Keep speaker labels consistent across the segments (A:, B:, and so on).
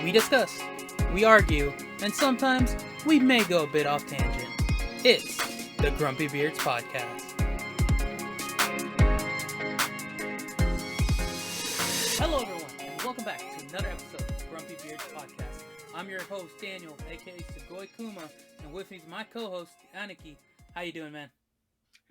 A: We discuss, we argue, and sometimes we may go a bit off tangent. It's the Grumpy Beards Podcast. Hello everyone, and welcome back to another episode of the Grumpy Beards Podcast. I'm your host, Daniel, aka Sugoi Kuma, and with me is my co-host, Aniki. How you doing, man?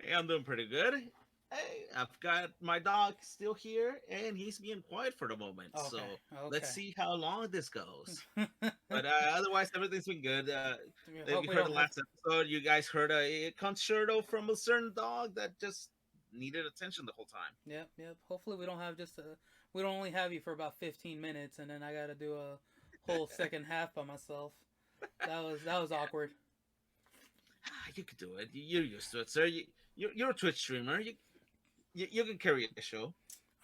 B: Hey, I'm doing pretty good. Hey, I've got my dog still here, and he's being quiet for the moment.
A: Okay,
B: So
A: okay.
B: let's see how long this goes. But otherwise, everything's been good. If
A: Hope
B: you
A: we
B: heard the
A: don't have...
B: last episode, you guys heard a concerto from a certain dog that just needed attention the whole time.
A: Yep. Hopefully we don't have we don't only have you for about 15 minutes, and then I gotta do a whole second half by myself. That was awkward.
B: You could do it. You're used to it, sir. You're a Twitch streamer. You can carry a show.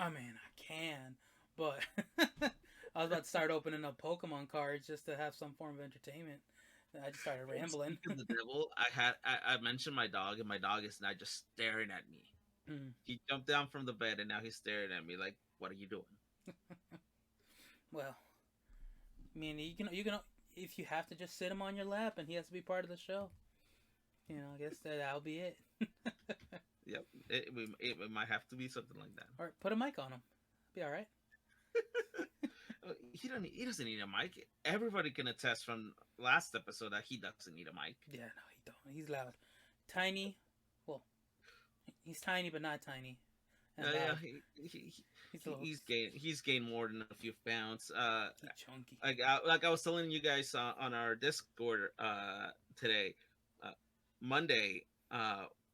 A: I mean, I can, but I was about to start opening up Pokemon cards just to have some form of entertainment. I just started rambling.
B: Speaking of the devil, I mentioned my dog, and my dog is now just staring at me. He jumped down from the bed, and now he's staring at me like, "What are you doing?"
A: Well, I mean, you can if you have to just sit him on your lap, and he has to be part of the show. You know, I guess that'll be it.
B: Yep, it might have to be something like that.
A: Or put a mic on him. Be all right.
B: He doesn't need a mic. Everybody can attest from last episode that he doesn't need a mic.
A: Yeah, no, he don't. He's loud, tiny. Well, he's tiny but not tiny.
B: Yeah, he's gained more than a few pounds.
A: He's chunky.
B: Like I was telling you guys on our Discord today, Monday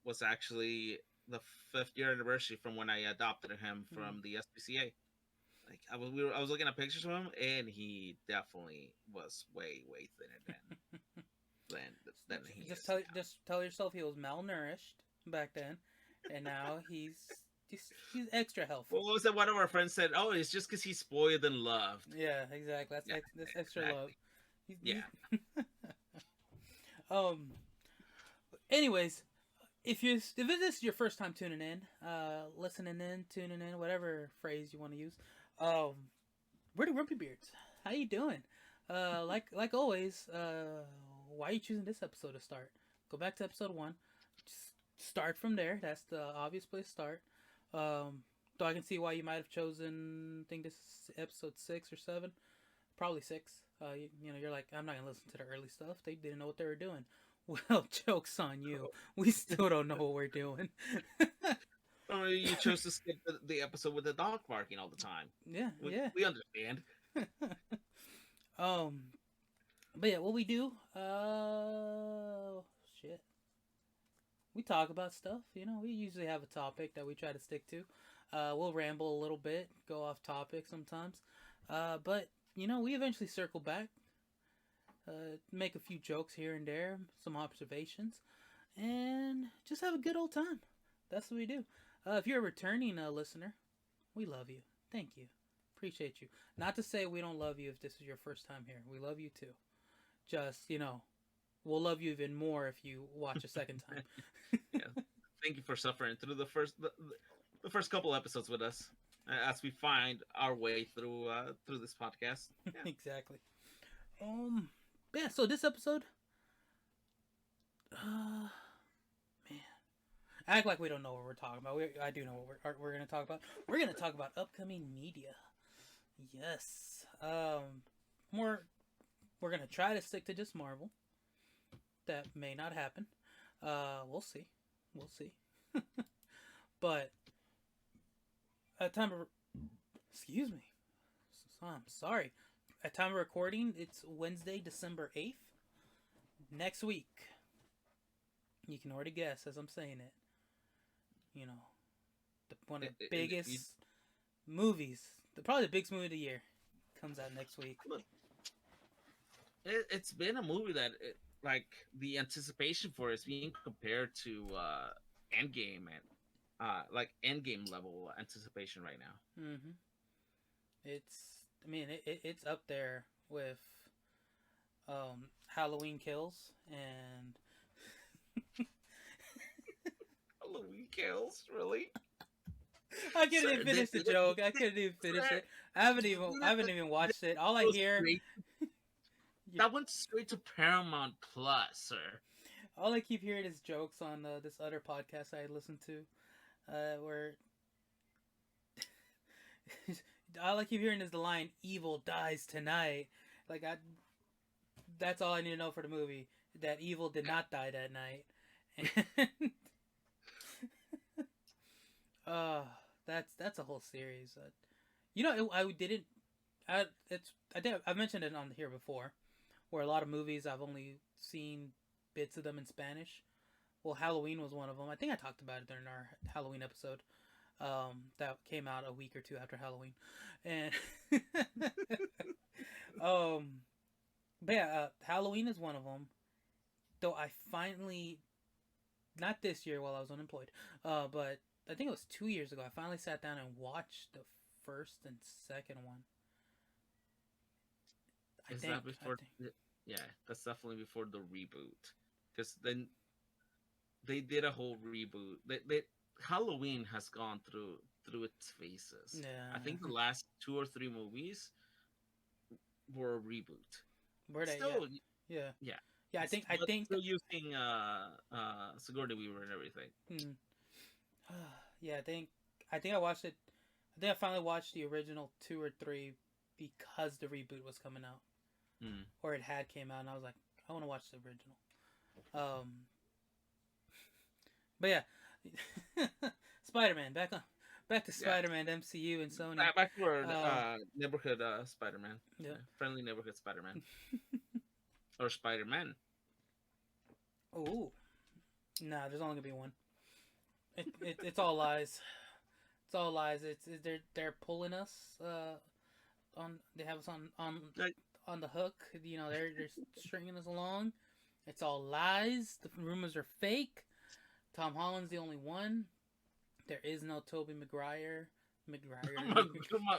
B: was actually the 5th year anniversary from when I adopted him from the SPCA. Like I was looking at pictures of him, and he definitely was way thinner than he
A: just
B: is
A: just tell yourself he was malnourished back then, and now he's extra healthy.
B: Well, what was that? One of our friends said, "Oh, it's just because he's spoiled and loved."
A: Yeah, exactly. That's extra
B: exactly.
A: love. Anyways, if this is your first time tuning in, tuning in, whatever phrase you want to use, we're the Grumpy Beards. How you doing? Like always, why are you choosing this episode to start? Go back to episode 1. Just start from there. That's the obvious place to start. Though I can see why you might have chosen, I think this is episode 6 or 7. Probably 6. You know, you're like, I'm not going to listen to the early stuff. They didn't know what they were doing. Well, joke's on you. We still don't know what we're doing.
B: Or you chose to skip the episode with the dog barking all the time.
A: Yeah,
B: we understand.
A: But yeah, what we do, shit. We talk about stuff, you know, we usually have a topic that we try to stick to. We'll ramble a little bit, go off topic sometimes. But, you know, we eventually circle back. Make a few jokes here and there, some observations, and just have a good old time. That's what we do. If you're a returning listener, we love you. Thank you. Appreciate you. Not to say we don't love you if this is your first time here. We love you too. Just, you know, we'll love you even more if you watch a second time.
B: Yeah. Thank you for suffering through the first couple episodes with us as we find our way through this podcast. Yeah.
A: Exactly. Yeah, so this episode, man, act like we don't know what we're talking about. I do know what we're going to talk about. We're going to talk about upcoming media. Yes. We're going to try to stick to just Marvel. That may not happen. We'll see. But at time of, excuse me. I'm sorry. At time of recording, it's Wednesday, December 8th. Next week, you can already guess as I'm saying it. You know, one of the biggest movies, probably the biggest movie of the year, comes out next week.
B: It's been a movie that, like, the anticipation for it is being compared to Endgame and like Endgame level anticipation right now.
A: Mm-hmm. It's up there with Halloween Kills and
B: Halloween Kills, really?
A: I couldn't even finish the joke. I couldn't even finish it. I haven't even watched it. All I hear,
B: That went straight to Paramount Plus, sir.
A: All I keep hearing is jokes on this other podcast I listen to, where all I keep hearing is the line "Evil dies tonight." Like that's all I need to know for the movie. That evil did not die that night. And, uh, that's a whole series. I didn't. I think I've mentioned it on here before, where a lot of movies I've only seen bits of them in Spanish. Well, Halloween was one of them. I think I talked about it during our Halloween episode. That came out a week or two after Halloween, and um, but yeah, Halloween is one of them. Though I finally, not this year while I was unemployed, but I think it was 2 years ago. I finally sat down and watched the first and second one.
B: Is that before? Yeah, that's definitely before the reboot. Because then they did a whole reboot. Halloween has gone through its phases.
A: Yeah.
B: I think the last 2 or 3 movies were a reboot.
A: Were they?
B: Still,
A: yeah.
B: Yeah.
A: Yeah, I think
B: still using Sigourney Weaver and everything.
A: Yeah, I think I watched it. I think I finally watched the original 2 or 3 because the reboot was coming out, or it had came out, and I was like, I want to watch the original. But yeah, Spider-Man back to Spider-Man, MCU and Sony.
B: Back to our neighborhood Spider-Man.
A: Yeah.
B: Friendly neighborhood Spider-Man. Or Spider-Man.
A: Oh, nah. There's only gonna be one. It's all lies. It's all lies. They're pulling us. They have us on the hook. You know, they're stringing us along. It's all lies. The rumors are fake. Tom Holland's the only one. There is no Tobey Maguire.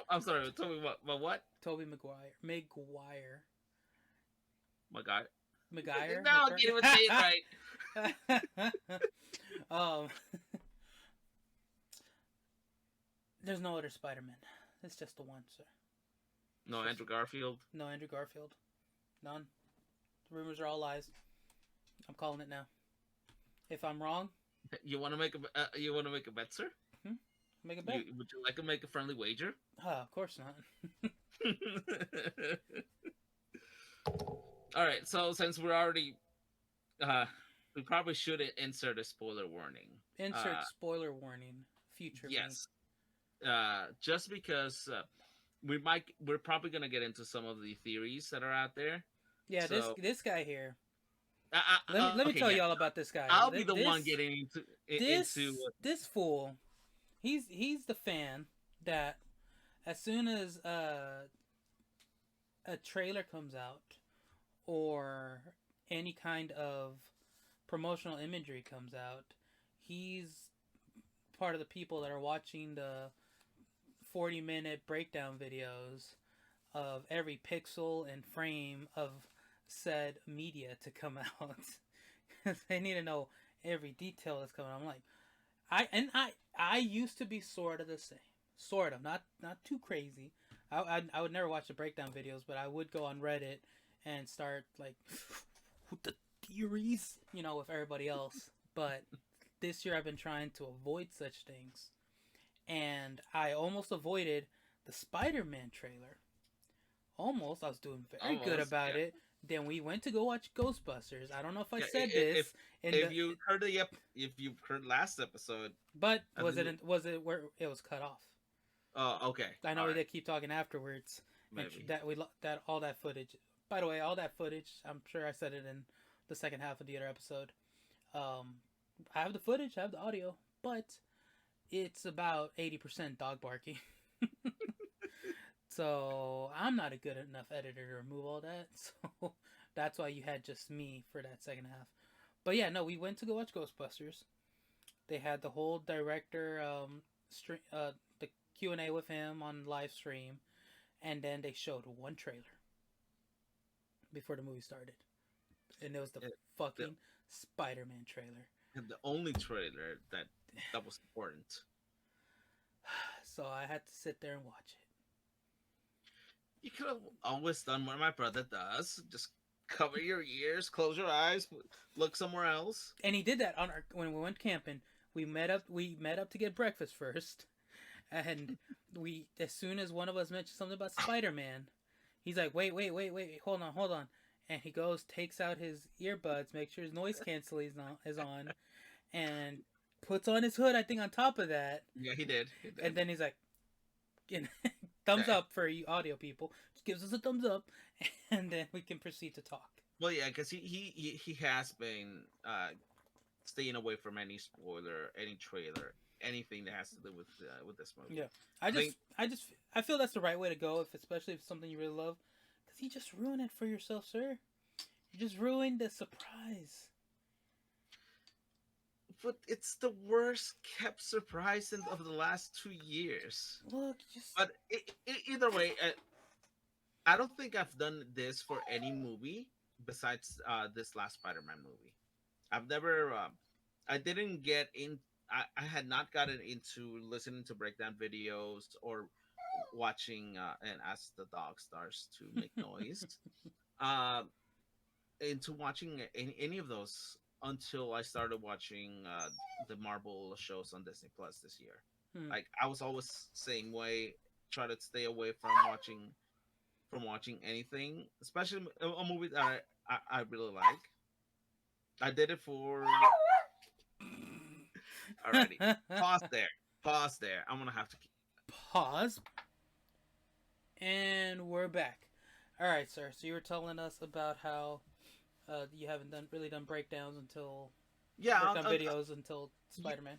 B: I'm sorry. Tell me what?
A: Tobey Maguire. Maguire.
B: Maguire? No, I can't even say it right.
A: There's no other Spider-Man. It's just the one, sir.
B: No Andrew Garfield?
A: No Andrew Garfield. None. The rumors are all lies. I'm calling it now. If I'm wrong,
B: you want to make a bet, sir?
A: Make a bet.
B: Would you like to make a friendly wager?
A: Of course not.
B: All right, so since we're already, we probably should insert a spoiler warning.
A: Insert spoiler warning. Future.
B: Yes. Just because we're probably gonna get into some of the theories that are out there.
A: Yeah, so, this guy here. Let me tell you all about this guy.
B: I'll be the one getting into
A: this fool. He's the fan that as soon as a trailer comes out or any kind of promotional imagery comes out, he's part of the people that are watching the 40-minute breakdown videos of every pixel and frame of said media to come out. They need to know every detail that's coming out. I'm like, I used to be sort of the same. Sort of. Not too crazy. I would never watch the breakdown videos, but I would go on Reddit and start like with the theories, you know, with everybody else. But this year I've been trying to avoid such things. And I almost avoided the Spider-Man trailer. Almost. I was doing very good about it. Then we went to go watch Ghostbusters. I don't know if I said this.
B: If you heard last episode,
A: but was it where it was cut off?
B: Oh, okay.
A: I know they keep talking afterwards. Maybe that all that footage. By the way, all that footage. I'm sure I said it in the second half of the other episode. I have the footage. I have the audio, but it's about 80% dog barking. So I'm not a good enough editor to remove all that. So that's why you had just me for that second half. But yeah, no, we went to go watch Ghostbusters. They had the whole director the Q&A with him on live stream, and then they showed one trailer before the movie started, and it was the fucking Spider-Man trailer.
B: And the only trailer that was important.
A: So I had to sit there and watch it.
B: You could have always done what my brother does. Just Cover your ears, close your eyes, look somewhere else.
A: And he did that on our when we went camping. We met up. We met up to get breakfast first, and we as soon as one of us mentioned something about Spider-Man, he's like, wait, hold on, and he goes, takes out his earbuds, makes sure his noise canceling is on, and puts on his hood. I think on top of that,
B: Yeah, he did. He did.
A: and then he's like, thumbs up for you audio people. Just gives us a thumbs up, and then we can proceed to talk.
B: Well, yeah, because he has been staying away from any spoiler, any trailer, anything that has to do with this movie.
A: Yeah,
B: think
A: I feel that's the right way to go, especially if it's something you really love, because you just ruin it for yourself, sir. You just ruined the surprise.
B: but it's the worst kept surprise of the last 2 years.
A: Look, just
B: But either way, I don't think I've done this for any movie besides this last Spider-Man movie. I've never, I didn't get in. I had not gotten into listening to breakdown videos or watching and as the dog starts to make noise. uh, into watching any of those until I started watching the Marvel shows on Disney Plus this year.
A: hmm.
B: Like I was always same way, try to stay away from watching anything, especially a movie that I really like. I did it for already. Pause there. Pause there. I'm gonna have to.
A: Pause, and we're back. All right, sir. So you were telling us about how you haven't done breakdowns until
B: Yeah,
A: breakdown videos until Spider-Man.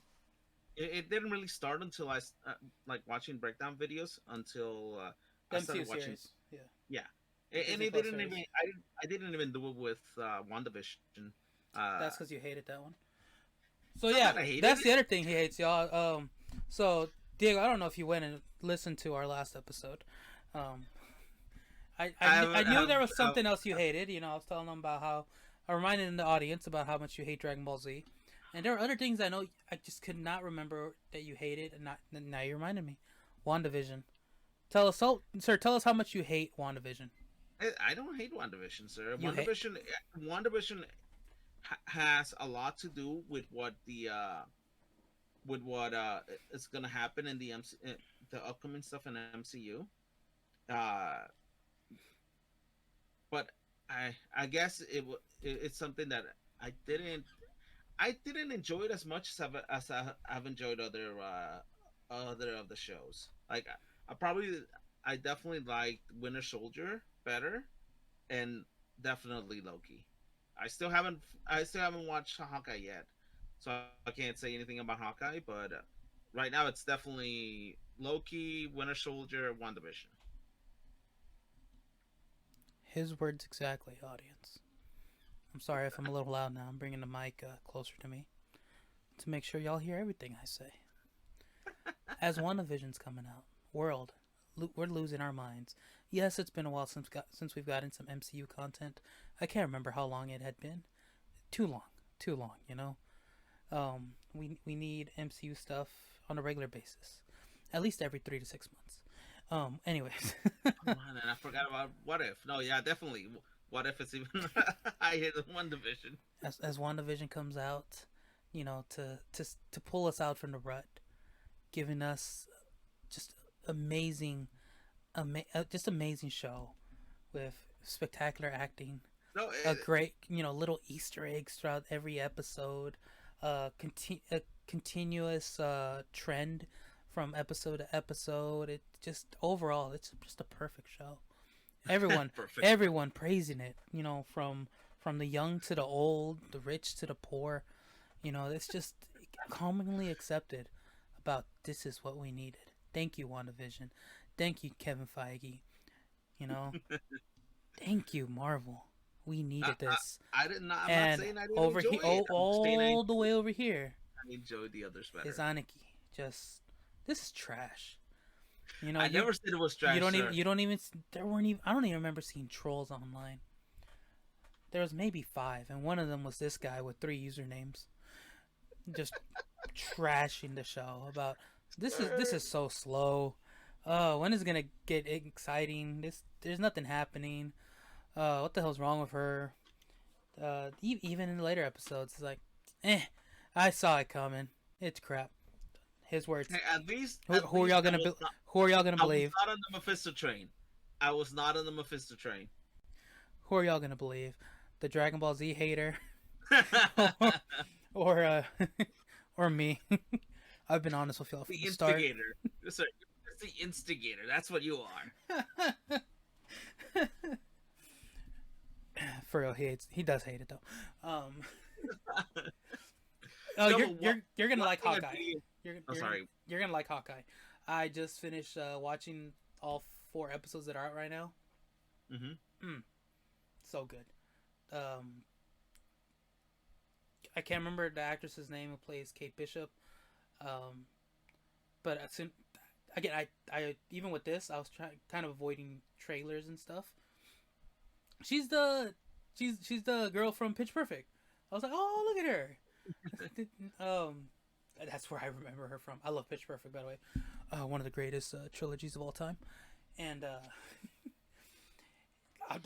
B: it didn't really start until I like watching breakdown videos until
A: The
B: I started
A: MCU
B: watching.
A: series. Yeah.
B: Yeah, and
A: Disney
B: it
A: Plus
B: didn't
A: series.
B: even I didn't even do it with WandaVision.
A: That's because you hated that one. So
B: It's not
A: yeah,
B: that I hated
A: that's
B: it.
A: the other thing he hates, y'all. So Diego, I don't know if you went and listened to our last episode. Um, I knew there was something else you hated. You know, I was telling them about how I reminded the audience about how much you hate Dragon Ball Z, and there are other things I know I just could not remember that you hated, and now you reminded me. WandaVision. Sir. Tell us how much you hate WandaVision.
B: I don't hate WandaVision, sir.
A: You hate.
B: WandaVision has a lot to do with what is gonna happen in the upcoming stuff in the MCU. Uh, but I guess it's something that I didn't enjoy it as much as I've enjoyed other of the shows. Like I definitely liked Winter Soldier better, and definitely Loki. I still haven't watched Hawkeye yet, so I can't say anything about Hawkeye. But right now, it's definitely Loki, Winter Soldier, WandaVision.
A: His words exactly, audience. I'm sorry if I'm a little loud now. I'm bringing the mic closer to me to make sure y'all hear everything I say. As WandaVision's coming out, we're losing our minds. Yes, it's been a while since we've gotten some MCU content. I can't remember how long it had been. Too long. You know. We need MCU stuff on a regular basis, at least every 3 to 6 months. Anyways.
B: Oh, man, and I forgot about What If. No, yeah, definitely. What If it's even higher than WandaVision?
A: As WandaVision comes out, you know, to pull us out from the rut, giving us just just amazing show with spectacular acting,
B: No,
A: a great, you know, little Easter eggs throughout every episode, a continuous trend from episode to episode. It just overall, it's just a perfect show.
B: perfect.
A: Everyone praising it. You know, from the young to the old, the rich to the poor. You know, it's just commonly accepted about this is what we needed. Thank you, WandaVision. Thank you, Kevin Feige. You know, thank you, Marvel. We needed this.
B: I did not. I'm not
A: And
B: saying I didn't
A: over
B: enjoy
A: here,
B: it. I'm saying
A: all the way over here
B: I enjoyed the others better.
A: is Aniki. Just this is trash. You know,
B: I never said it was trash.
A: you don't even there weren't even I don't even remember seeing trolls online. There was maybe 5, and one of them was this guy with 3 usernames, just trashing the show about this is so slow. Oh, when is it gonna get exciting? There's nothing happening. What the hell's wrong with her? Even in the later episodes, it's like, eh, I saw it coming. It's crap. His words.
B: Hey,
A: Who are y'all gonna Who are y'all gonna
B: I was
A: believe?
B: not on the Mephisto train. I was not on the Mephisto train.
A: Who are y'all gonna believe? The Dragon Ball Z hater, or or me? I've been honest with y'all from
B: The
A: the start.
B: instigator. Sorry, it's the instigator. That's what you are.
A: For real, he does hate it though. Oh,
B: No,
A: you're gonna
B: one
A: like
B: thing I
A: Hawkeye.
B: really-
A: You're
B: sorry.
A: you're gonna like Hawkeye. I just finished watching all 4 episodes that are out right now.
B: Mm-hmm.
A: So good. I can't remember the actress's name who plays Kate Bishop. Um, but as soon, again, I even with this, I was kind of avoiding trailers and stuff. She's the she's the girl from Pitch Perfect. I was like, oh, look at her. um, that's where I remember her from. I love Pitch Perfect, by the way. One of the greatest trilogies of all time. And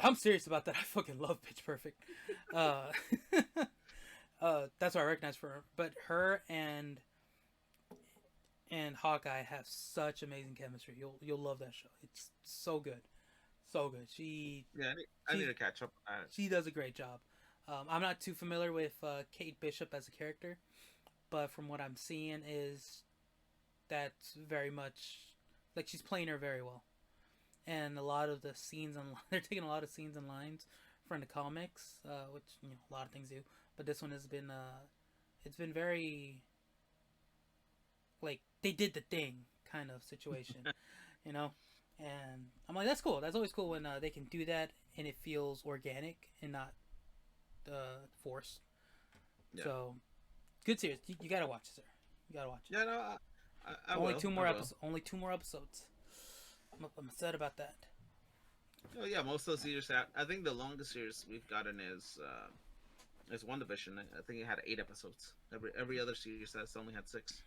A: I'm serious about that. I fucking love Pitch Perfect. Uh, that's what I recognize for her. But her and Hawkeye have such amazing chemistry. You'll love that show. It's so good, so good.
B: I need to catch up on that.
A: She does a great job. I'm not too familiar with Kate Bishop as a character, but from what I'm seeing is that's very much like she's playing her very well, and a lot of the scenes and they're taking a lot of scenes and lines from the comics, which a lot of things do, but this one has been it's been very like they did the thing kind of situation, you know. And I'm like, that's cool. That's always cool when they can do that and it feels organic and not forced. Yeah. So, good series. You gotta watch it, sir. You gotta watch it.
B: Yeah, no, I
A: only
B: will.
A: 2 more episodes. Only 2 more episodes. I'm upset about that.
B: Oh yeah, most of the series have. I think the longest series we've gotten is WandaVision. I think it had 8 episodes. Every other series has only had 6.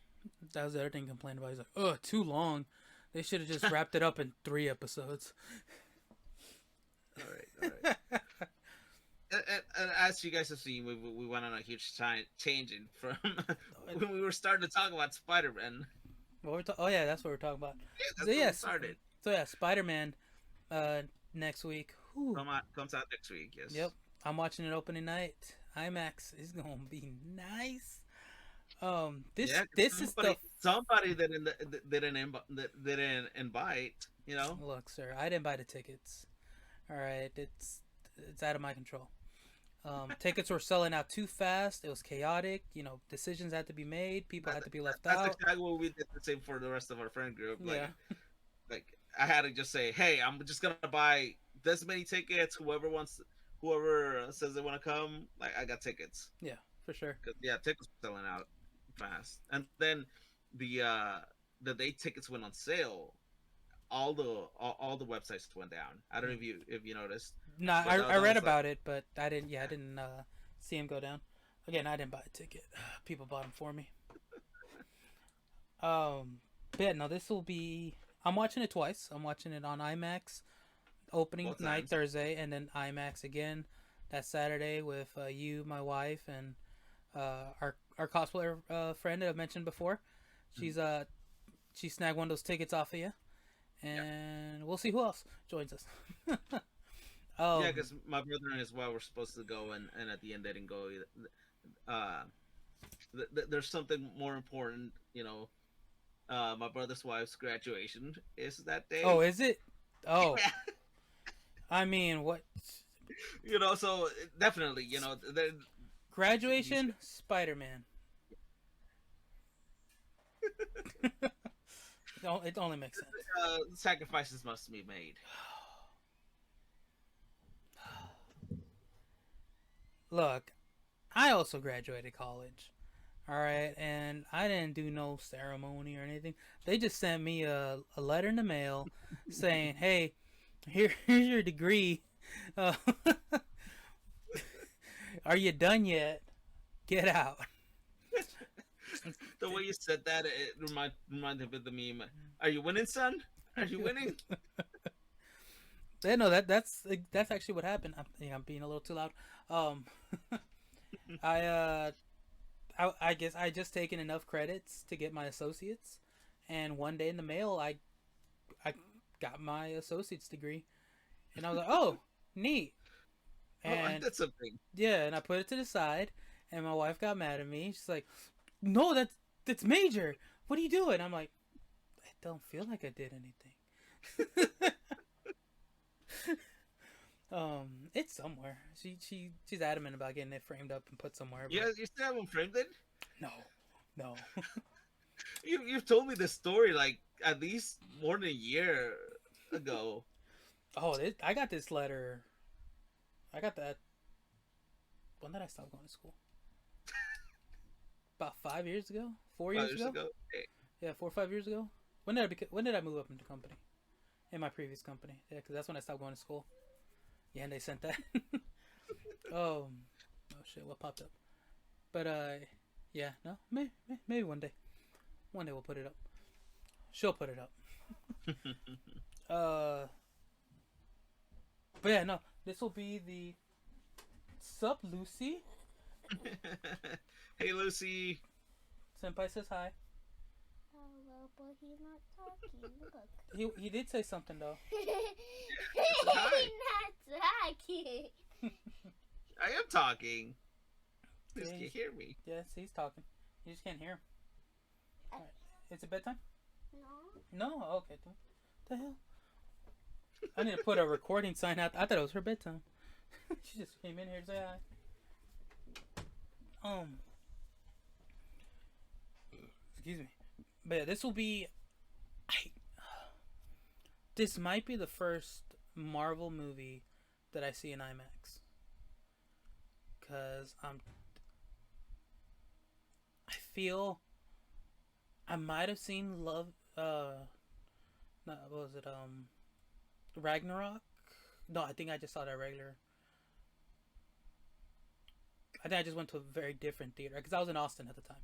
A: That was the other thing he complained about. He's like, "Oh, too long. They should have just wrapped it up in 3 episodes."
B: All right. And as you guys have seen, we went on a huge tangent from when we were starting to talk about Spider-Man.
A: Oh yeah, that's what we're talking about.
B: Yeah, that's what we started.
A: So yeah, Spider-Man next week.
B: Comes out next week. Yes.
A: Yep, I'm watching it opening night. IMAX is gonna be nice. This is
B: somebody that didn't invite.
A: Look, sir, I didn't buy the tickets. All right, it's out of my control. Tickets were selling out too fast. It was chaotic. Decisions had to be made. People had to be left out.
B: That's exactly what we did the same for the rest of our friend group. Like I had to just say, hey, I'm just gonna buy this many tickets. Whoever says they want to come, like I got tickets.
A: Yeah, for sure.
B: Yeah, tickets were selling out fast, and then the day tickets went on sale, all the websites went down. I don't know if you noticed.
A: No, I read about it, but I didn't. Yeah, I didn't see him go down. Again, I didn't buy a ticket. People bought them for me. But yeah, no, this will be. I'm watching it twice. I'm watching it on IMAX, opening night Thursday, and then IMAX again that Saturday with you, my wife, and our cosplayer friend that I've mentioned before. She snagged one of those tickets off of you, and we'll see who else joins us.
B: Yeah, because my brother and his wife were supposed to go, and at the end they didn't go either. There's something more important, my brother's wife's graduation is that day.
A: Oh, is it? Oh. I mean, what?
B: So definitely,
A: graduation, Spider-Man. It only makes sense.
B: Sacrifices must be made.
A: Look, I also graduated college. All right, and I didn't do no ceremony or anything. They just sent me a letter in the mail saying, "Hey, here's your degree. Are you done yet? Get out."
B: The way you said that, it reminded me of the meme. Are you winning, son? Are you winning?
A: Yeah, no, that's actually what happened. I'm being a little too loud. Um, I I guess I just taken enough credits to get my associates, and one day in the mail I got my associate's degree, and I was like, oh, neat.
B: Oh, I
A: And
B: did something.
A: yeah, and I put it to the side, and my wife got mad at me. She's like, no, that's major. What are you doing? I'm like, I don't feel like I did anything. It's somewhere. She's adamant about getting it framed up and put somewhere,
B: Yeah,
A: but
B: you still haven't framed it.
A: no, no.
B: You've told me this story like at least more than a year ago.
A: Oh, I got this letter. I got that. When did I stop going to school? About 5 years ago, 4 years
B: 5 years
A: ago.
B: ago. Hey,
A: Yeah, 4 or 5 years ago. When did I move up into company? In my previous company, yeah, because that's when I stopped going to school. Yeah, and they sent that. Oh, oh shit! What popped up? But yeah, no, maybe one day. One day we'll put it up. She'll put it up. Uh, but yeah, no. This will be the Sup Lucy.
B: hey, Lucy.
A: Senpai says hi.
C: Hello, but he's not talking. Look.
A: He did say something though.
C: He's
B: Hi.
C: not talking.
B: I am talking. You just
A: Yeah,
B: can't hear me.
A: yes, he's talking. You just can't hear him. All right. Is it bedtime?
C: No.
A: No. Okay. What the hell? I need to put a recording sign out. I thought it was her bedtime. She just came in here to say hi. Excuse me. But yeah, this will be. I, this might be the first Marvel movie that I see in IMAX. Cause I feel I might have seen Love. No, what was it? Ragnarok. No, I think I just saw that regular. I think I just went to a very different theater because I was in Austin at the time.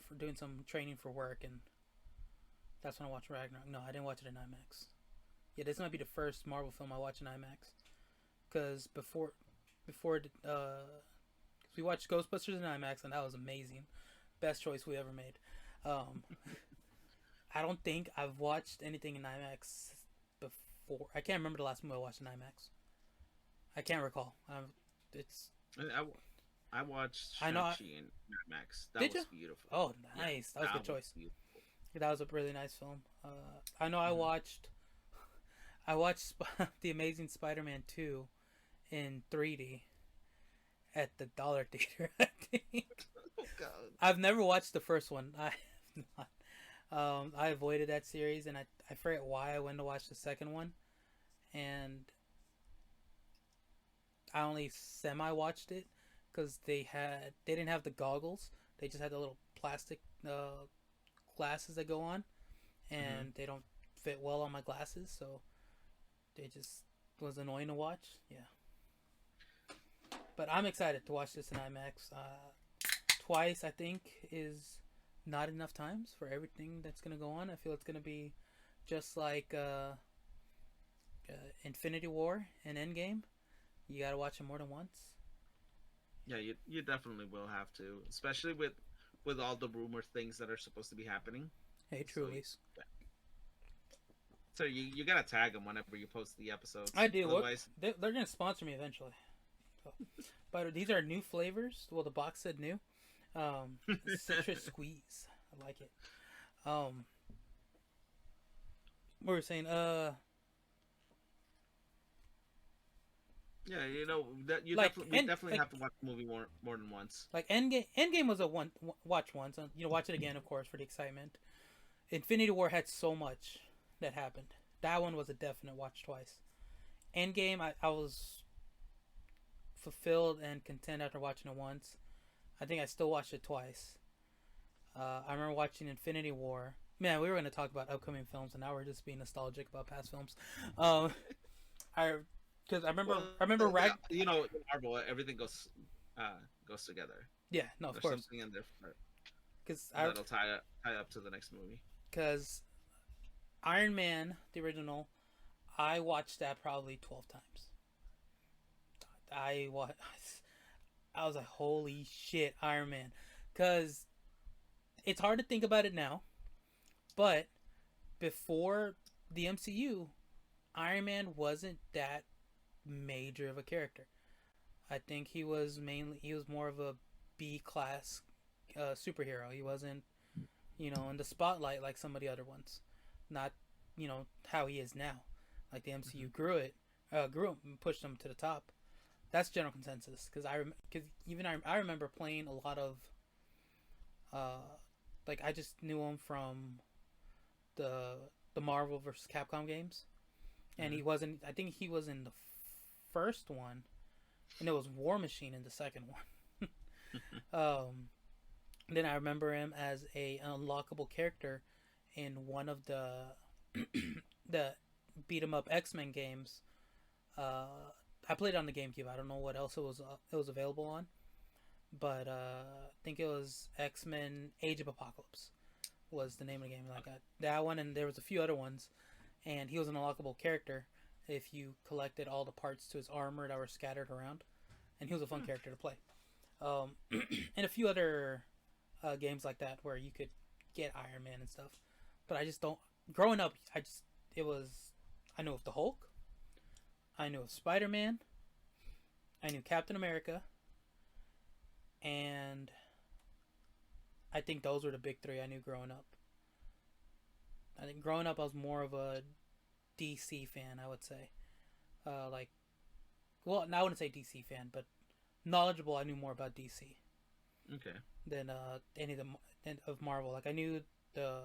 A: For doing some training for work, and that's when I watched Ragnarok. No, I didn't watch it in IMAX. Yeah, this might be the first Marvel film I watch in IMAX. Because before, we watched Ghostbusters in IMAX, and that was amazing. Best choice we ever made. Um, I don't think I've watched anything in IMAX before. I can't remember the last movie I watched in IMAX. I can't recall. It's.
B: I watched
A: I know.
B: Shang-Chi in Max. That
A: Did
B: was
A: you?
B: beautiful.
A: Oh, nice.
B: Yeah,
A: That was a good choice.
B: Beautiful.
A: That was a really nice film. I know. I watched. The Amazing Spider-Man 2 in 3D at the Dollar Theater. I think.
B: Oh God.
A: I've never watched the first one. I avoided that series, and I forget why I went to watch the second one, and I only semi watched it because they didn't have the goggles. They just had the little plastic glasses that go on, and they don't fit well on my glasses, so they just was annoying to watch. Yeah, but I'm excited to watch this in IMAX. Twice, I think, is not enough times for everything that's gonna go on. I feel it's gonna be just like Infinity War and Endgame. You gotta watch it more than once.
B: Yeah, you definitely will have to, especially with all the rumor things that are supposed to be happening.
A: Hey, truly.
B: So you gotta tag them whenever you post the episodes.
A: I do.
B: Otherwise,
A: they're gonna sponsor me eventually. So. But these are new flavors. Well, the box said new. Citrus squeeze. I like it. What were we saying?
B: yeah, you know that you
A: Like,
B: definitely have to watch the movie more than once.
A: Like Endgame was a watch once. Watch it again, of course, for the excitement. Infinity War had so much that happened. That one was a definite watch twice. Endgame, I was fulfilled and content after watching it once. I think I still watched it twice. I remember watching Infinity War. Man, we were going to talk about upcoming films, and now we're just being nostalgic about past films. Because I remember
B: you know, Marvel, everything goes together.
A: Yeah, no, of
B: There's
A: course.
B: something in there
A: Because
B: that'll tie up to the next movie.
A: Because Iron Man, the original, I watched that probably 12 times. I wa- I was like, holy shit, Iron Man, because it's hard to think about it now, but before the MCU, Iron Man wasn't that major of a character. I think he was more of a B class superhero. He wasn't, in the spotlight like some of the other ones. Not, how he is now. Like the MCU grew him, and pushed him to the top. That's general consensus because I remember playing a lot of, like I just knew him from the the Marvel versus Capcom games, and
B: Mhm.
A: he wasn't. I think he was in the first one, and it was War Machine in the second one. um, then I remember him as a unlockable character in one of the the beat 'em up X Men games. I played it on the GameCube. I don't know what else it was available on, but I think it was X Men Age of Apocalypse was the name of the game. Like that one, and there was a few other ones, and he was an unlockable character if you collected all the parts to his armor that were scattered around, and he was a fun character to play. Um, and a few other games like that where you could get Iron Man and stuff. But I just don't. Growing up, it was. I knew of the Hulk. I knew of Spider Man. I knew Captain America, and I think those were the big three I knew growing up. I think growing up, I was more of a DC fan. I would say, like, well, I wouldn't say DC fan, but knowledgeable. I knew more about DC
B: Okay.
A: than any of of Marvel. Like I knew the,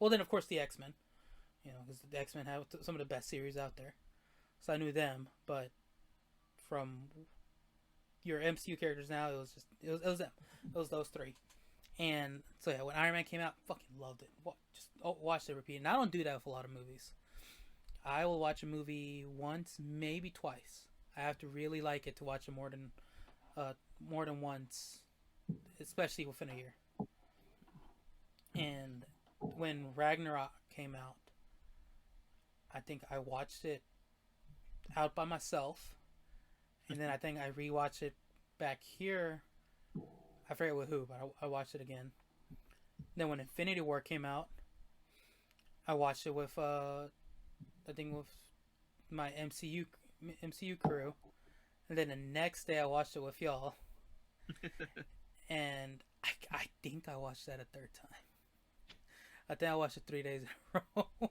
A: well, then of course the X Men. Because the X Men have some of the best series out there, so I knew them. But from your MCU characters now, it was them. It was those three. And so yeah, when Iron Man came out, fucking loved it. Just watched it repeat. And I don't do that with a lot of movies. I will watch a movie once, maybe twice. I have to really like it to watch it more than once, especially within a year. And when Ragnarok came out, I think I watched it out by myself, and then I think I rewatched it back here. I forget with who, but I watched it again. Then when Infinity War came out, I watched it with I think with my MCU crew, and then the next day I watched it with y'all, and I think I watched that a third time. I think I watched it 3 days in a row.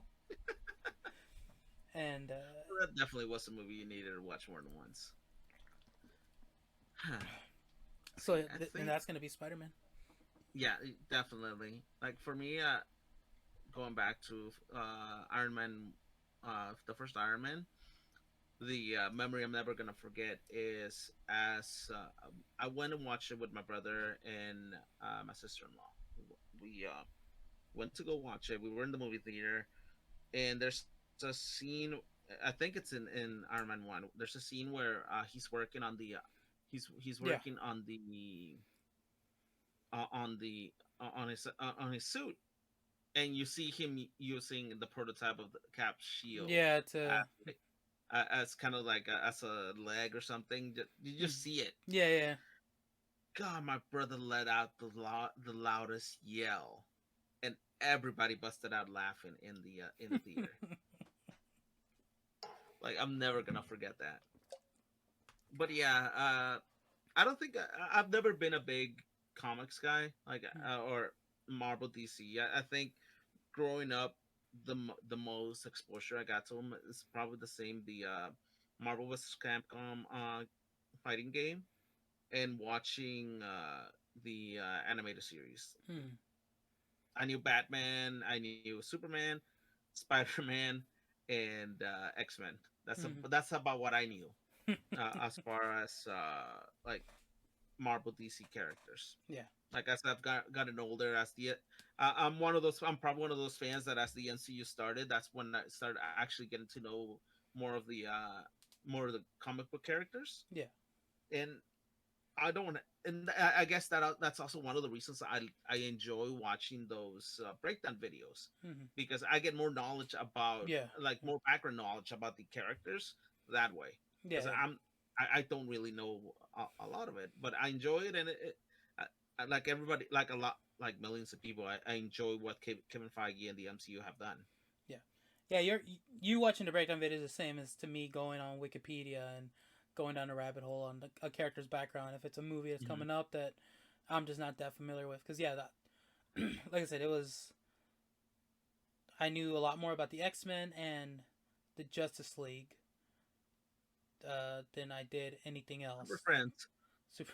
A: And
B: That definitely was a movie you needed to watch more than once. Huh.
A: so
B: See, I
A: and
B: think,
A: that's gonna be Spider Man.
B: yeah, definitely. Like for me, going back to Iron Man, the first Iron Man, the memory I'm never gonna forget is as I went and watched it with my brother and my sister-in-law. We went to go watch it. We were in the movie theater, and there's a scene. I think it's in Iron Man One. There's a scene where he's working on the he's
A: Yeah,
B: working on the on his suit, and you see him using the prototype of the Cap shield
A: yeah, to
B: as kind of like as a leg or something. You just see it.
A: yeah, yeah.
B: God, my brother let out the loudest yell, and everybody busted out laughing in the theater. Like I'm never gonna forget that. But yeah, I don't think I've never been a big comics guy, like or Marvel DC. I think growing up, the most exposure I got to them is probably the same the Marvel vs. Capcom fighting game and watching the animated series.
A: Hmm.
B: I knew Batman, I knew Superman, Spider Man, and X Men. That's about what I knew as far as like Marvel DC characters.
A: Yeah.
B: Like as I've gotten older, as the I'm one of those. I'm probably one of those fans that as the NCU started, that's when I started actually getting to know more of the more of the comic book characters.
A: Yeah.
B: And I don't, and I guess that's also one of the reasons I enjoy watching those breakdown videos,
A: Hmm.
B: because I get more knowledge about,
A: Yeah,
B: like, more background knowledge about the characters that way.
A: yeah,
B: Because
A: yeah.
B: I don't really know a lot of it, but I enjoy it, and like everybody, like a lot, like millions of people, I enjoy what Kevin Feige and the MCU have done.
A: Yeah, yeah. You watching the breakdown video is the same as to me going on Wikipedia and going down a rabbit hole on a character's background. If it's a movie that's
B: Hmm.
A: coming up that I'm just not that familiar with, because yeah, that like I said, it was I knew a lot more about the X-Men and the Justice League than I did anything
B: We're
A: else.
B: friends.
A: Super.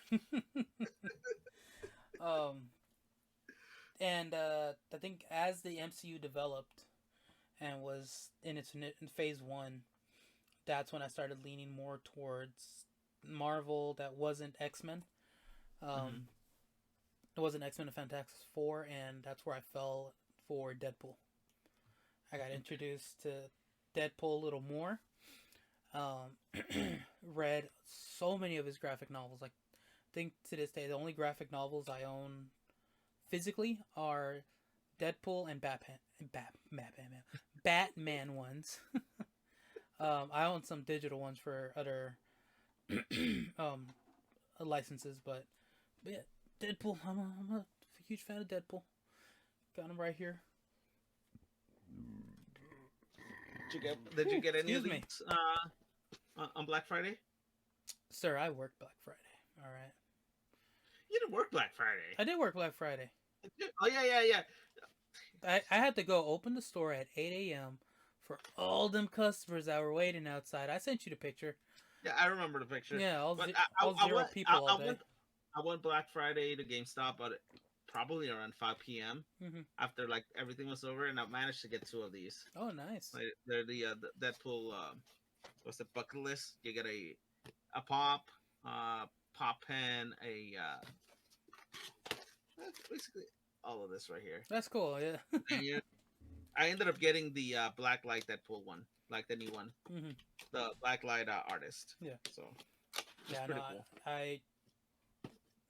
A: um, and I think as the MCU developed and was in its in phase one, that's when I started leaning more towards Marvel. That wasn't X Men.
B: Hmm.
A: Um, it wasn't X Men and Fantastic Four, and that's where I fell for Deadpool. I got
B: Okay.
A: introduced to Deadpool a little more. Um, read so many of his graphic novels. Like, I think to this day, the only graphic novels I own physically are Deadpool and Batman ones. I own some digital ones for other um, licenses, but yeah, Deadpool. I'm a huge fan of Deadpool. Got him right here.
B: Did you get any of
A: Excuse me,
B: these on Black Friday?
A: sir. I work Black Friday. All right,
B: You didn't work Black Friday.
A: I did work Black Friday.
B: Oh, yeah, yeah, yeah.
A: I had to go open the store at 8 a.m. for all them customers that were waiting outside. I sent you the picture.
B: Yeah, I remember the picture.
A: Yeah,
B: But
A: all zero people all day.
B: I went Black Friday to GameStop, but probably around 5 p.m.
A: Hmm.
B: after, like, everything was over, and I managed to get two of these.
A: Oh, nice.
B: Like, they're the Deadpool. What's the bucket list? You get a pop, pop pen, basically all of this right here.
A: That's cool. Yeah.
B: And I ended up getting the Black Light Deadpool one, like the new one,
A: Hmm.
B: the Black Light artist.
A: Yeah.
B: So it's
A: Yeah. No,
B: pretty cool.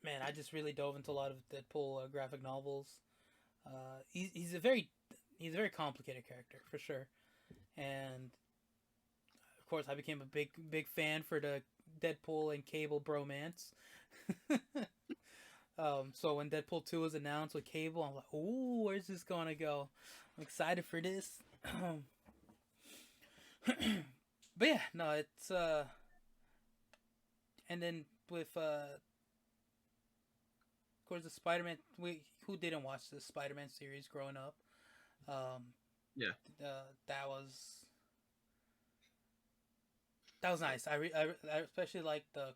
A: man, I just really dove into a lot of Deadpool graphic novels. He's a very complicated character for sure, and of course I became a big fan for the Deadpool and Cable bromance. So when Deadpool 2 was announced with Cable, I'm like, ooh, where's this gonna go? I'm excited for this. But yeah, no, it's and then with of course the Spider-Man. We who didn't watch the Spider-Man series growing up? Um,
B: Yeah.
A: that was nice. I especially like the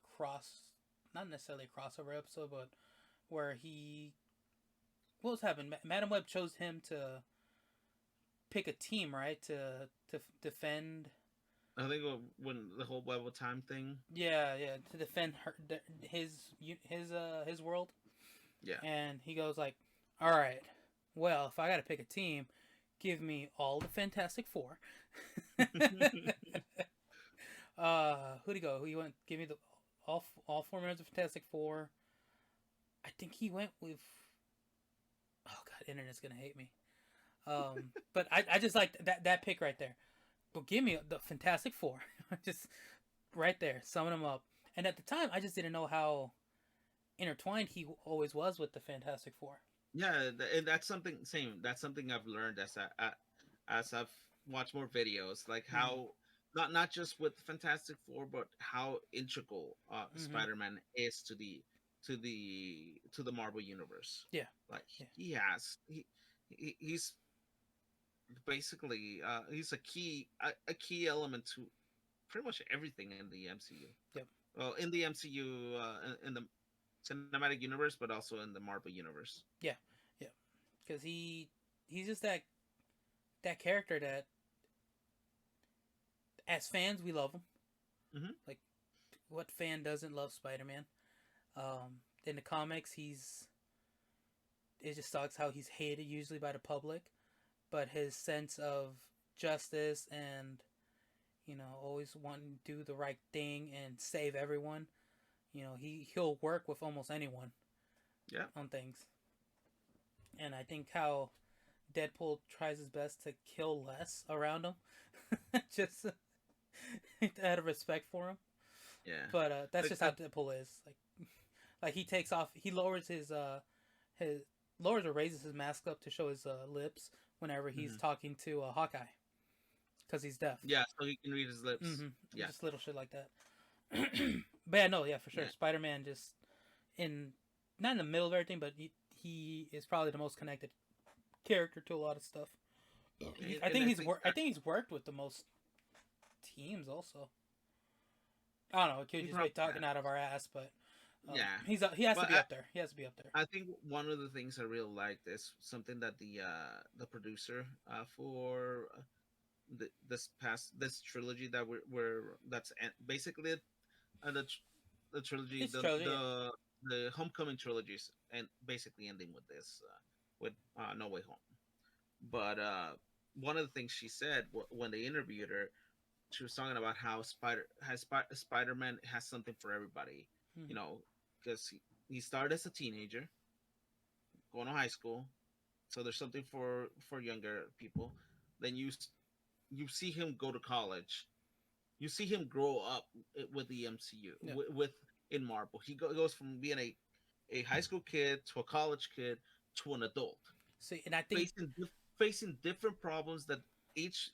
A: not necessarily a crossover episode, but where what was happening? Madam Web chose him to pick a team, right? To defend.
B: I think when the whole Web of Time thing.
A: Yeah, yeah, to defend his world,
B: Yeah.
A: and he goes like, "All right, well, if I got to pick a team, give me all the Fantastic Four." Who'd he go? He went. Give me the all four members of Fantastic Four. I think he went with. Oh God, internet's gonna hate me. But I just like that pick right there. Go give me the Fantastic Four, just right there, summing them up. And at the time, I just didn't know how intertwined he always was with the Fantastic Four.
B: Yeah, and that's something same. That's something I've learned as I've watched more videos, like
A: Mm-hmm.
B: how not just with Fantastic Four, but how integral
A: Mm-hmm.
B: Spider-Man is to the Marvel universe.
A: Yeah,
B: Like,
A: yeah,
B: he's basically he's a key element to pretty much everything in the MCU.
A: yep,
B: Well, in the MCU, in the cinematic universe, but also in the Marvel universe.
A: yeah, yeah. Because he's just that character that as fans we love him.
B: Hmm.
A: Like, what fan doesn't love Spider Man? In the comics, it just sucks how he's hated usually by the public, but his sense of justice and always wanting to do the right thing and save everyone he'll work with almost anyone
B: Yeah.
A: on things. And I think how Deadpool tries his best to kill less around him, just out of respect for him.
B: Yeah.
A: But that's
B: Like
A: just how Deadpool is. Like he takes off, he lowers his lowers or raises his mask up to show his lips whenever he's
B: mhm.
A: talking to Hawkeye, because he's deaf.
B: Yeah, so he can read his lips.
A: Mm-hmm.
B: Yeah.
A: Just little shit like that. But yeah, no, yeah, for sure.
B: Yeah.
A: Spider-Man just in not in the middle of everything, but he is probably the most connected character to a lot of stuff. I think I think he's worked with the most teams also. I don't know. We could
B: he
A: just be
B: probably
A: talking
B: has.
A: out of our ass, but
B: Yeah.
A: he has to
B: But
A: be up there. He has to be up there.
B: I think one of the things I really liked is something that the producer for this trilogy that basically the trilogy,
A: It's trilogy, yeah.
B: the Homecoming trilogies, and basically ending with this with No Way Home. But one of the things she said when they interviewed her, she was talking about how Spider-Man has something for everybody, you
A: Mm-hmm.
B: know, because he started as a teenager going to high school, so there's something for younger people. Then you see him go to college, you see him grow up with the MCU,
A: Yeah.
B: with in Marvel. He goes from being a high school kid to a college kid to an adult,
A: See, and I think
B: facing facing different problems that each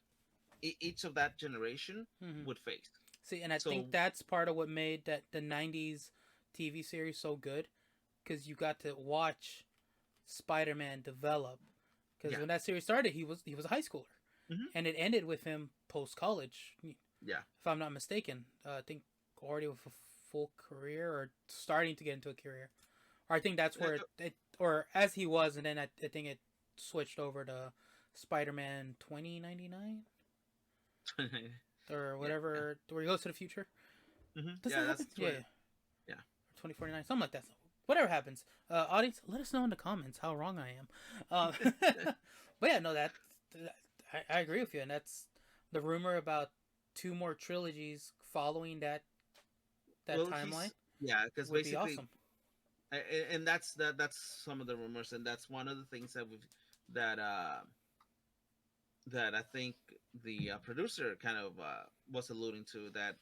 B: each of that generation
A: mm-hmm.
B: would face.
A: See, and I
B: So
A: think that's part of what made that the '90s TV series so good, because you got to watch Spider-Man develop. Because
B: yeah,
A: when that series started, he was a high schooler,
B: hmm
A: and it ended with him post college.
B: yeah,
A: If I'm not mistaken, I think already with a full career or starting to get into a career. Or I think that's where or as he was, and then I think it switched over to Spider-Man 2099 or
B: yeah,
A: whatever, where he goes to the future. Does
B: yeah.
A: that
B: That's
A: happen? Yeah,
B: 20.
A: yeah.
B: Yeah,
A: 2049, something like that. So whatever happens, audience, let us know in the comments how wrong I am. But yeah, no, I agree with you, and that's the rumor about two more trilogies following that
B: well,
A: timeline
B: yeah, because
A: would be
B: basically,
A: awesome.
B: and that's some of the rumors, and that's one of the things that that I think the producer kind of was alluding to, that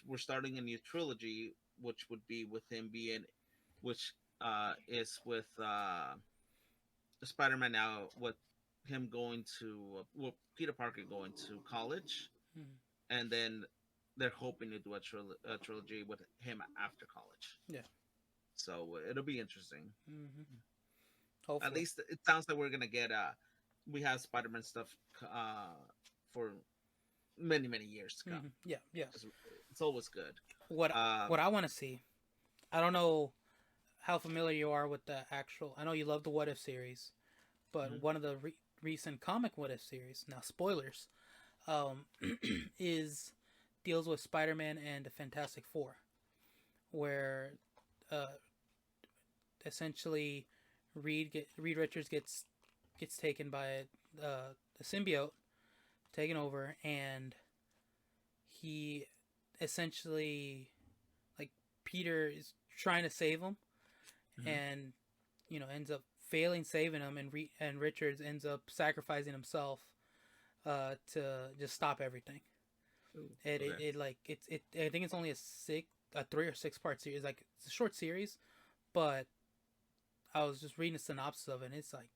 B: we're starting a new trilogy, which would be with him being, which is with Spider-Man now, with him going to Peter Parker going to college,
A: Mm-hmm.
B: and then they're hoping to do a trilogy with him after college.
A: Yeah.
B: So it'll be interesting.
A: Mm-hmm.
B: At
A: Hopefully.
B: least it sounds like we're gonna get we have Spider-Man stuff for many years to come.
A: Mm-hmm. Yeah, yeah.
B: It's always good.
A: What
B: Um,
A: what I want to see, I don't know how familiar you are with the actual. I know you love the What If series, but
B: mhm.
A: one of the recent comic What If series, now spoilers, um, is deals with Spider-Man and the Fantastic Four, where uh, essentially Reed Richards gets taken by the symbiote, taken over, and he essentially, like, Peter is trying to save him,
B: Mhm.
A: and ends up failing saving him, and Richards ends up sacrificing himself to just stop everything.
B: Ooh,
A: It, it,
B: okay.
A: it like it I think it's only a 3 or 6 part series. Like, it's a short series, but I was just reading a synopsis of it, and it's like,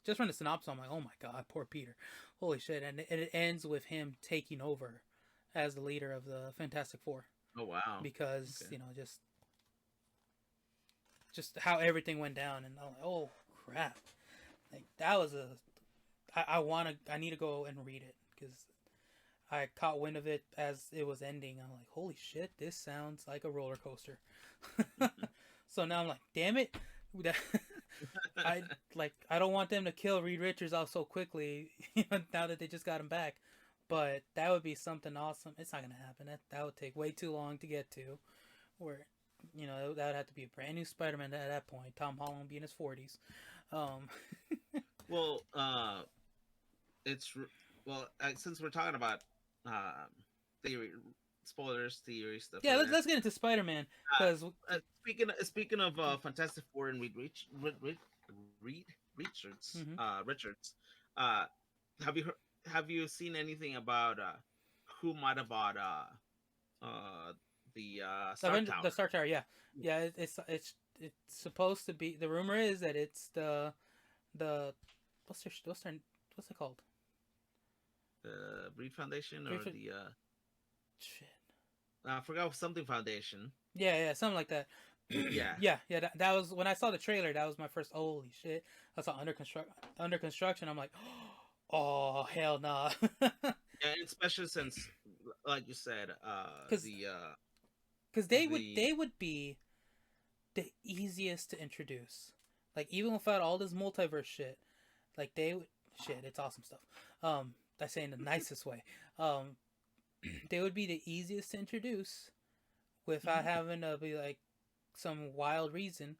A: just from the synopsis, I'm like, oh my god, poor Peter, holy shit! And it ends with him taking over as the leader of the Fantastic Four,
B: Oh wow.
A: because
B: Okay.
A: just how everything went down, and I'm like, oh crap, like that was a I need to go and read it, because I caught wind of it as it was ending. I'm like, holy shit, this sounds like a roller coaster. So now I'm like, damn it. I don't want them to kill Reed Richards off so quickly, now that they just got him back. But that would be something awesome. It's not gonna happen. That would take way too long to get to. Where, that would have to be a brand new Spider-Man at that point. Tom Holland be in his 40s. Um,
B: Well, it's well, since we're talking about um, theory, spoilers, theories, stuff
A: Yeah,
B: like
A: let's
B: that.
A: get into Spider-Man because
B: Speaking of Fantastic Four and Reed
A: mm-hmm.
B: Richards, uh, have you have you seen anything about who might have bought the Stark
A: The
B: Tower?
A: Star Tower. Yeah, yeah. It's supposed to be. The rumor is that it's the what's it called?
B: The Reed Foundation or
A: Shit.
B: the I forgot something foundation.
A: Yeah, yeah, something like that.
B: Yeah,
A: Yeah, yeah. That was when I saw the trailer. That was my first. Holy shit! I saw under construction. I'm like, oh hell nah.
B: yeah, and especially since, like you said,
A: Because
B: the
A: they would be the easiest to introduce. Like even without all this multiverse shit, like they would shit. It's awesome stuff. I say in the nicest way. Um, they would be the easiest to introduce without
B: Mhm.
A: having to be like some wild reason.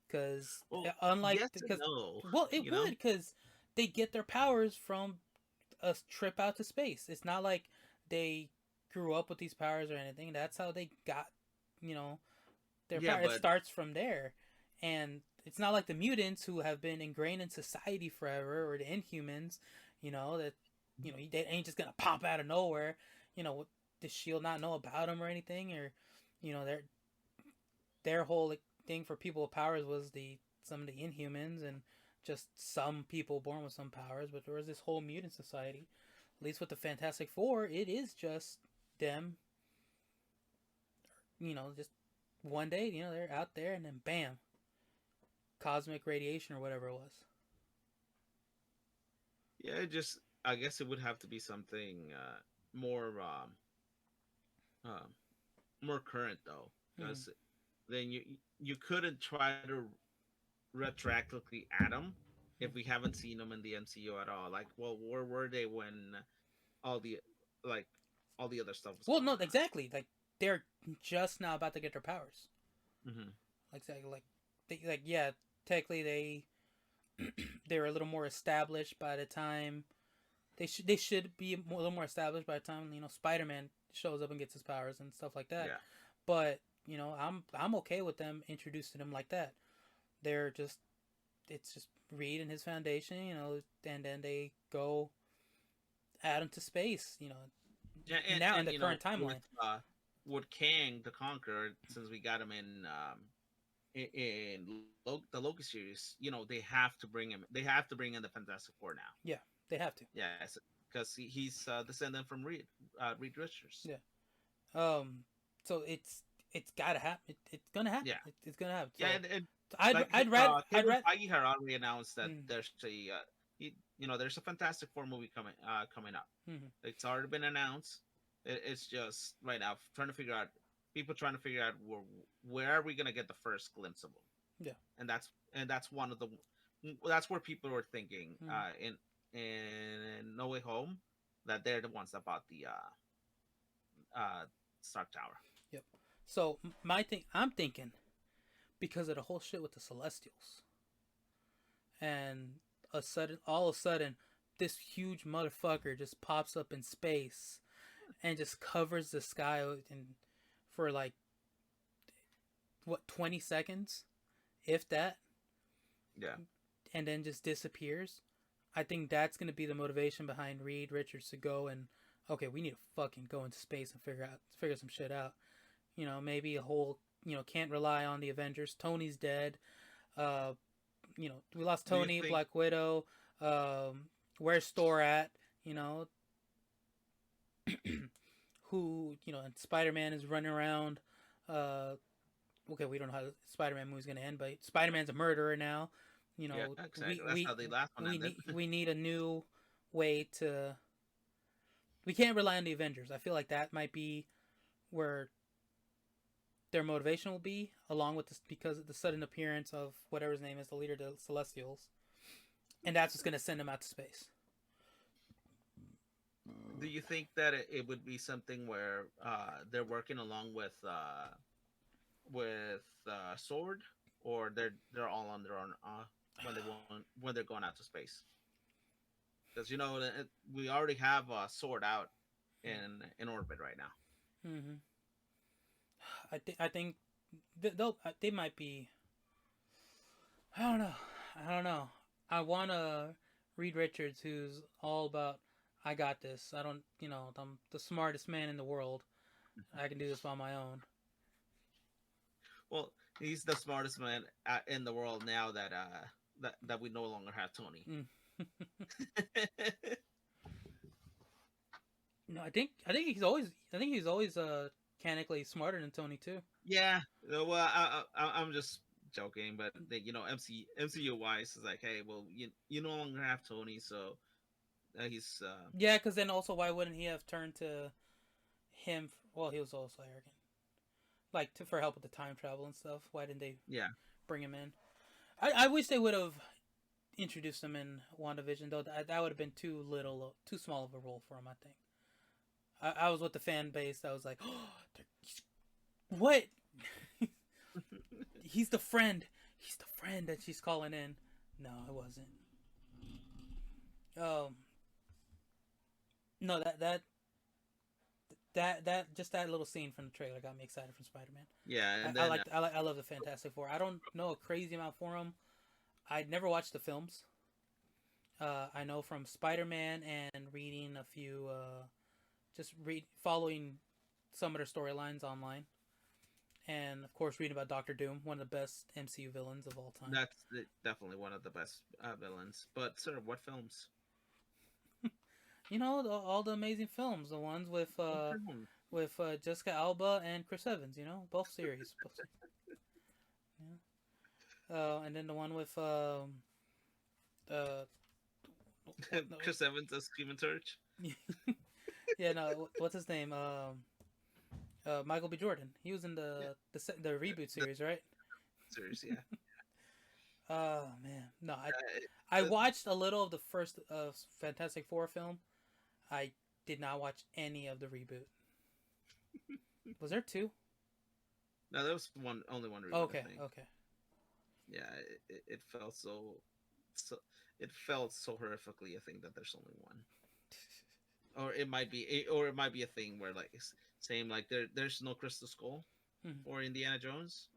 A: Because
B: Well,
A: unlike
B: yes and
A: because
B: no,
A: well, it
B: you
A: would
B: know.
A: because they get their powers from a trip out to space. It's not like they grew up with these powers or anything. That's how they got, you know, their
B: Yeah,
A: power. It
B: but
A: starts from there, and it's not like the mutants who have been ingrained in society forever, or the Inhumans, that they ain't just gonna pop out of nowhere. Does Shield not know about them or anything, or their whole thing for people with powers was the some of the Inhumans and just some people born with some powers, but there was this whole mutant society. At least with the Fantastic Four, it is just them. Just one day, they're out there, and then bam, cosmic radiation or whatever it was.
B: yeah, it just I guess it would have to be something more um, more current though,
A: Mm-hmm.
B: because then you couldn't try to retroactively add them if we haven't seen them in the MCU at all. Like, well, where were they when all the like all the other stuff was
A: Well, no,
B: going on?
A: exactly. Like they're just now about to get their powers.
B: Hmm.
A: Like yeah, technically they're a little more established by the time they should be a little more established by the time Spider-Man shows up and gets his powers and stuff like that.
B: Yeah,
A: But I'm okay with them introducing him like that. They're just it's just Reed and his foundation, and then they go out into space,
B: yeah,
A: now in
B: and
A: the current timeline.
B: with Kang the Conqueror, since we got him the Loki series, they have to bring him. They have to bring in the Fantastic Four now.
A: Yeah, they have to.
B: Yes, because he's descendant from Reed Richards.
A: Yeah. Um. So it's gotta happen. It's gonna happen.
B: Yeah,
A: It's gonna happen.
B: yeah,
A: So
B: and
A: I'd
B: like
A: I'd rather I'd
B: Kevin
A: rather.
B: Feige had already announced that
A: Mm,
B: there's there's a Fantastic Four movie coming up.
A: mm,
B: It's already been announced. It's just right now trying to figure out where are we gonna get the first glimpse of them,
A: yeah.
B: and that's one of the that's where people were thinking
A: Mm,
B: in No Way Home that they're the ones that bought the Stark Tower.
A: yep. So my thing, I'm thinking because of the whole shit with the Celestials, and all of a sudden, this huge motherfucker just pops up in space and just covers the sky for like what 20 seconds, if that,
B: Yeah,
A: and then just disappears. I think that's gonna be the motivation behind Reed Richards to go and okay, we need to fucking go into space and figure some shit out. Maybe a whole can't rely on the Avengers. Tony's dead. Uh, we lost
B: do you
A: Tony,
B: think
A: Black Widow. Where's Thor at? You know, who and Spider Man is running around. Uh, okay, we don't know how the Spider Man movie's gonna end, but Spider Man's a murderer now.
B: yeah, exactly, that's how the last one ended.
A: We need a new way to. We can't rely on the Avengers. I feel like that might be where their motivation will be, along with this, because of the sudden appearance of whatever his name is, the leader of the Celestials, and that's what's gonna send him out to space.
B: Do you think that it would be something where they're working along with Sword, or they're all on their own when they're going out to space? Because we already have Sword out in orbit right now.
A: Mm-hmm. I think they might be. I don't know. I don't know. I want to Reed Richards, who's all about I got this. I don't, I'm the smartest man in the world. I can do this on my own.
B: Well, he's the smartest man in the world now that we no longer have Tony.
A: Mm. No, I think he's always mechanically smarter than Tony too.
B: Yeah, well, I'm just joking, but MCU wise is like, hey, well, you no longer have Tony, so he's
A: Yeah, because then also why wouldn't he have turned to him? Well, he was also arrogant, like for help with the time travel and stuff. Why didn't they
B: yeah.
A: bring him in? I wish they would have introduced him in WandaVision though. That would have been too small of a role for him. I think. I was with the fan base. I was like, oh, what? He's the friend. He's the friend that she's calling in. No, it wasn't. No, that just that little scene from the trailer got me excited for Spider-Man.
B: Yeah, and
A: I
B: then
A: like I love the Fantastic Four. I don't know a crazy amount for them. I'd never watched the films. I know from Spider-Man and reading a few, following some of their storylines online, and of course reading about Doctor Doom, one of the best MCU villains of all time.
B: that's definitely one of the best villains. But sir, what films?
A: All the amazing films, the ones with Jessica Alba and Chris Evans. Both series. Yeah. And then the one with
B: Chris Evans as Human Torch.
A: yeah, no, what's his name? Michael B. Jordan. He was in the reboot series, right?
B: Series, yeah.
A: Oh man, no, I watched a little of the first Fantastic Four film. I did not watch any of the reboot. Was there two?
B: No, there was only one reboot.
A: Okay,
B: I think.
A: okay.
B: Yeah, it felt so it felt so horrifically. I think that there's only one, or it might be a thing where like same like there's no Crystal Skull or Indiana Jones.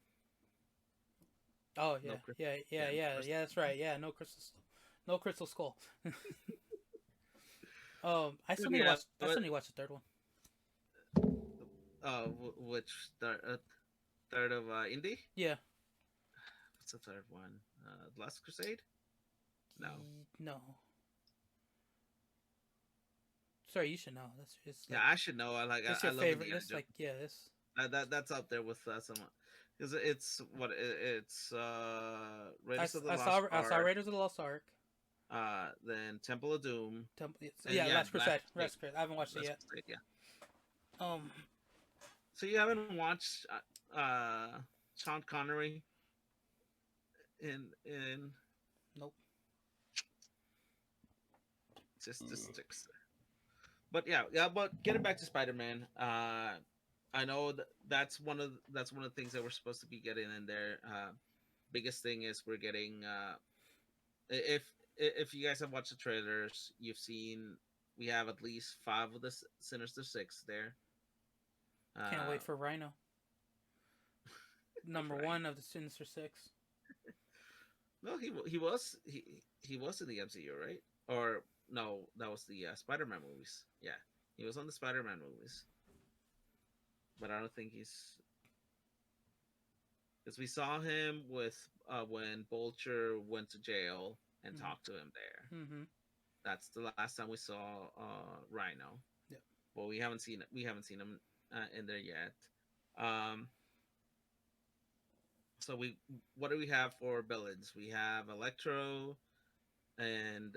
A: Oh
B: No
A: yeah. That's right. Yeah, no Crystal Skull. I still need to watch. I still need to watch the third one.
B: Which third of Indy?
A: Yeah.
B: What's the third one? Last Crusade? No.
A: No. Sorry, you should know. That's just
B: I should know. I love
A: favorite.
B: Indiana
A: That's like this.
B: That's up there with some because it's Raiders of the
A: I
B: Lost
A: saw
B: Ark.
A: Raiders of the Lost Ark.
B: Then Temple of Doom.
A: Last Crusade. Last Crusade. I haven't watched it yet.
B: Crusade, yeah.
A: Um.
B: So you haven't watched Sean Connery in
A: Nope.
B: just sticks. But yeah. But getting back to Spider-Man, I know that's one of the things that we're supposed to be getting in there. Biggest thing is we're getting if you guys have watched the trailers, you've seen we have at least 5 of the Sinister Six there.
A: Can't wait for Rhino. Number
B: Right.
A: 1 of the Sinister Six.
B: No, he was in the MCU, right? Or no, that was the Spider-Man movies. Yeah, he was on the Spider-Man movies, but I don't think he's because we saw him with when Vulture went to jail and talked to him there.
A: Mm-hmm.
B: That's the last time we saw Rhino.
A: Yep.
B: But we haven't seen him in there yet. So what do we have for villains? We have Electro and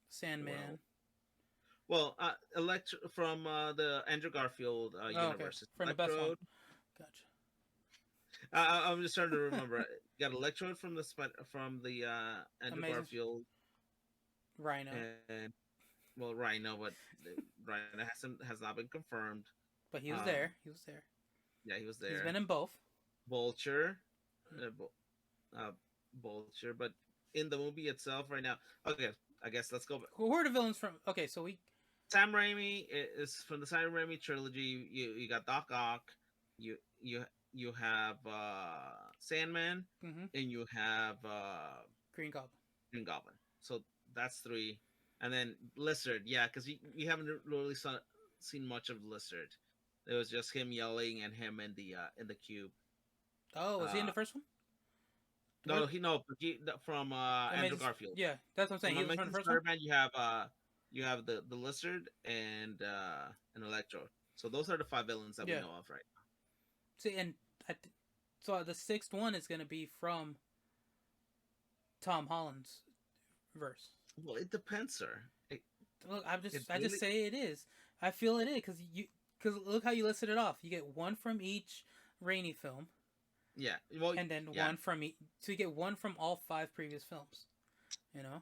A: Sandman.
B: Well, Electro from the Andrew Garfield universe.
A: Okay. From the best one. Gotcha.
B: I'm just trying to remember. You got Electrode from the Andrew
A: Amazing.
B: Garfield.
A: Rhino.
B: And Rhino, but Rhino has not been confirmed.
A: But he was there. He was there.
B: Yeah, he was there.
A: He's been in both.
B: Vulture, Vulture, but in the movie itself right now. Okay, I guess let's go back.
A: Who are the villains from? Okay, so we
B: Sam Raimi is from the Sam Raimi trilogy. You got Doc Ock, you you you have Sandman,
A: Mm-hmm.
B: and you have
A: Green Goblin.
B: Green Goblin. So that's three, and then Lizard. Yeah, because you haven't really seen much of Lizard. It was just him yelling and him in the cube.
A: Oh, was he in
B: Uh,
A: the first one? Where?
B: no, from Andrew
A: Amazing.
B: Garfield.
A: Yeah, that's what I'm saying.
B: From
A: He was from the
B: Amazing
A: first one.
B: Spider-Man, you have the Lizard and Electro. So those are the five villains that we
A: Yeah.
B: know of, right?
A: See, and I so the sixth one is gonna be from Tom Holland's verse.
B: Well, it depends, sir.
A: Look,
B: It
A: I just
B: really,
A: say it is. I feel it is because look how you listed it off. You get one from each Rainy film,
B: yeah. Well,
A: and then
B: yeah,
A: one from each. So you get one from all five previous films. You know.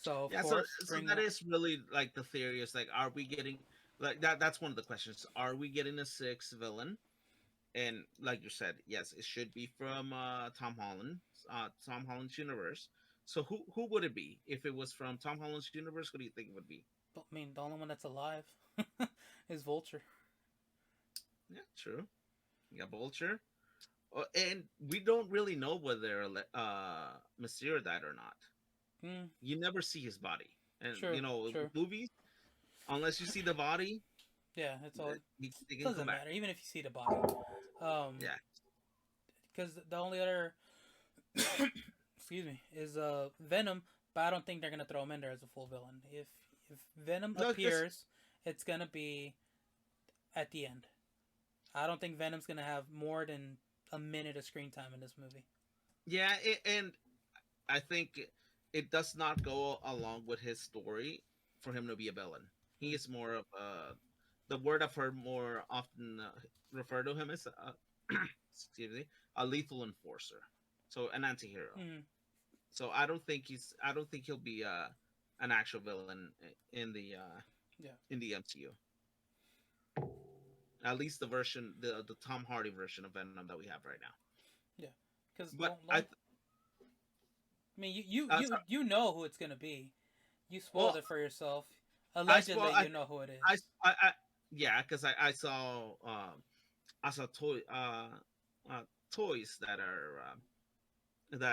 A: So of
B: yeah.
A: course,
B: So
A: bring
B: that
A: one.
B: is really like the theory is like, are we getting like that? That's one of the questions. Are we getting a sixth villain? And like you said, yes, it should be from Tom Holland's universe. So who would it be if it was from Tom Holland's universe? Who do you think it would be?
A: I mean, the only one that's alive is Vulture.
B: Yeah, true. You got Vulture. And we don't really know whether Mysterio died or not.
A: Hmm.
B: You never see his body, and
A: True. True.
B: movies, unless you see the body,
A: Yeah, it's all.
B: he can come
A: Doesn't
B: back.
A: matter, even if you see the body.
B: Yeah,
A: Because the only other, excuse me, is Venom. But I don't think they're gonna throw him in there as a full villain. If Venom
B: no, just
A: appears, it's gonna be at the end. I don't think Venom's gonna have more than a minute of screen time in this movie.
B: yeah, and I think it does not go along with his story for him to be a villain. He
A: Hmm.
B: is more of the word I've heard more often refer to him as excuse me, a lethal enforcer, so an anti-hero.
A: Hmm.
B: So I don't think he'll be an actual villain
A: Yeah.
B: in the MCU. At least the Tom Hardy version of Venom that we have right now.
A: Yeah. Because
B: But
A: I mean,
B: sorry,
A: you know who it's gonna be. You spoiled
B: well,
A: it for yourself.
B: I spoil
A: Allegedly, you know who it is.
B: I yeah, because I saw uh, toys that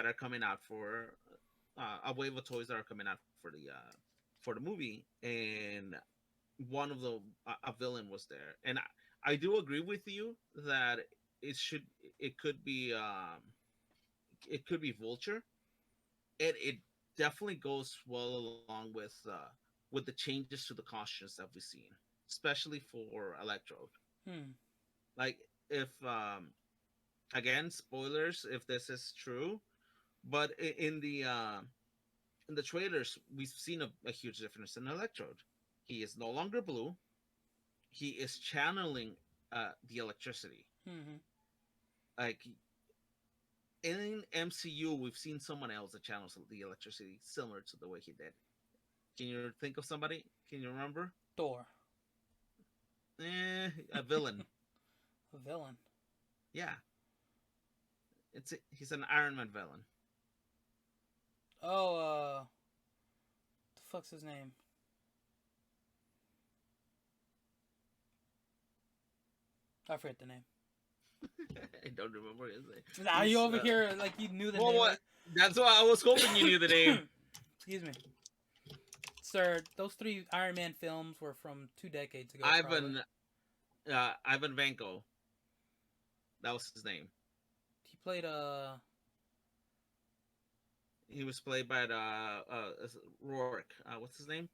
B: are coming out for a wave of toys that are coming out for the movie, and one of the a villain was there, and I do agree with you that it should it could be it could be Vulture, and it definitely goes well along with the changes to the costumes that we've seen, especially for Electrode.
A: Hmm.
B: Like if again spoilers if this is true, but in the trailers we've seen a huge difference in Electrode. He is no longer blue. He is channeling the electricity.
A: Hmm.
B: Like in MCU, we've seen someone else that channels the electricity similar to the way he did. Can you think of somebody? Can you remember?
A: Thor,
B: A villain.
A: a villain.
B: Yeah, he's an Iron Man villain.
A: Oh, the fuck's his name? I forget the name.
B: I don't remember his name.
A: Now you over here like you knew the
B: Well,
A: name.
B: what? That's why I was hoping you knew the name.
A: Excuse me, sir. Those three Iron Man films were from 2 decades ago.
B: Ivan Vanko. That was his name.
A: He played
B: He was played by Rourke. What's his name?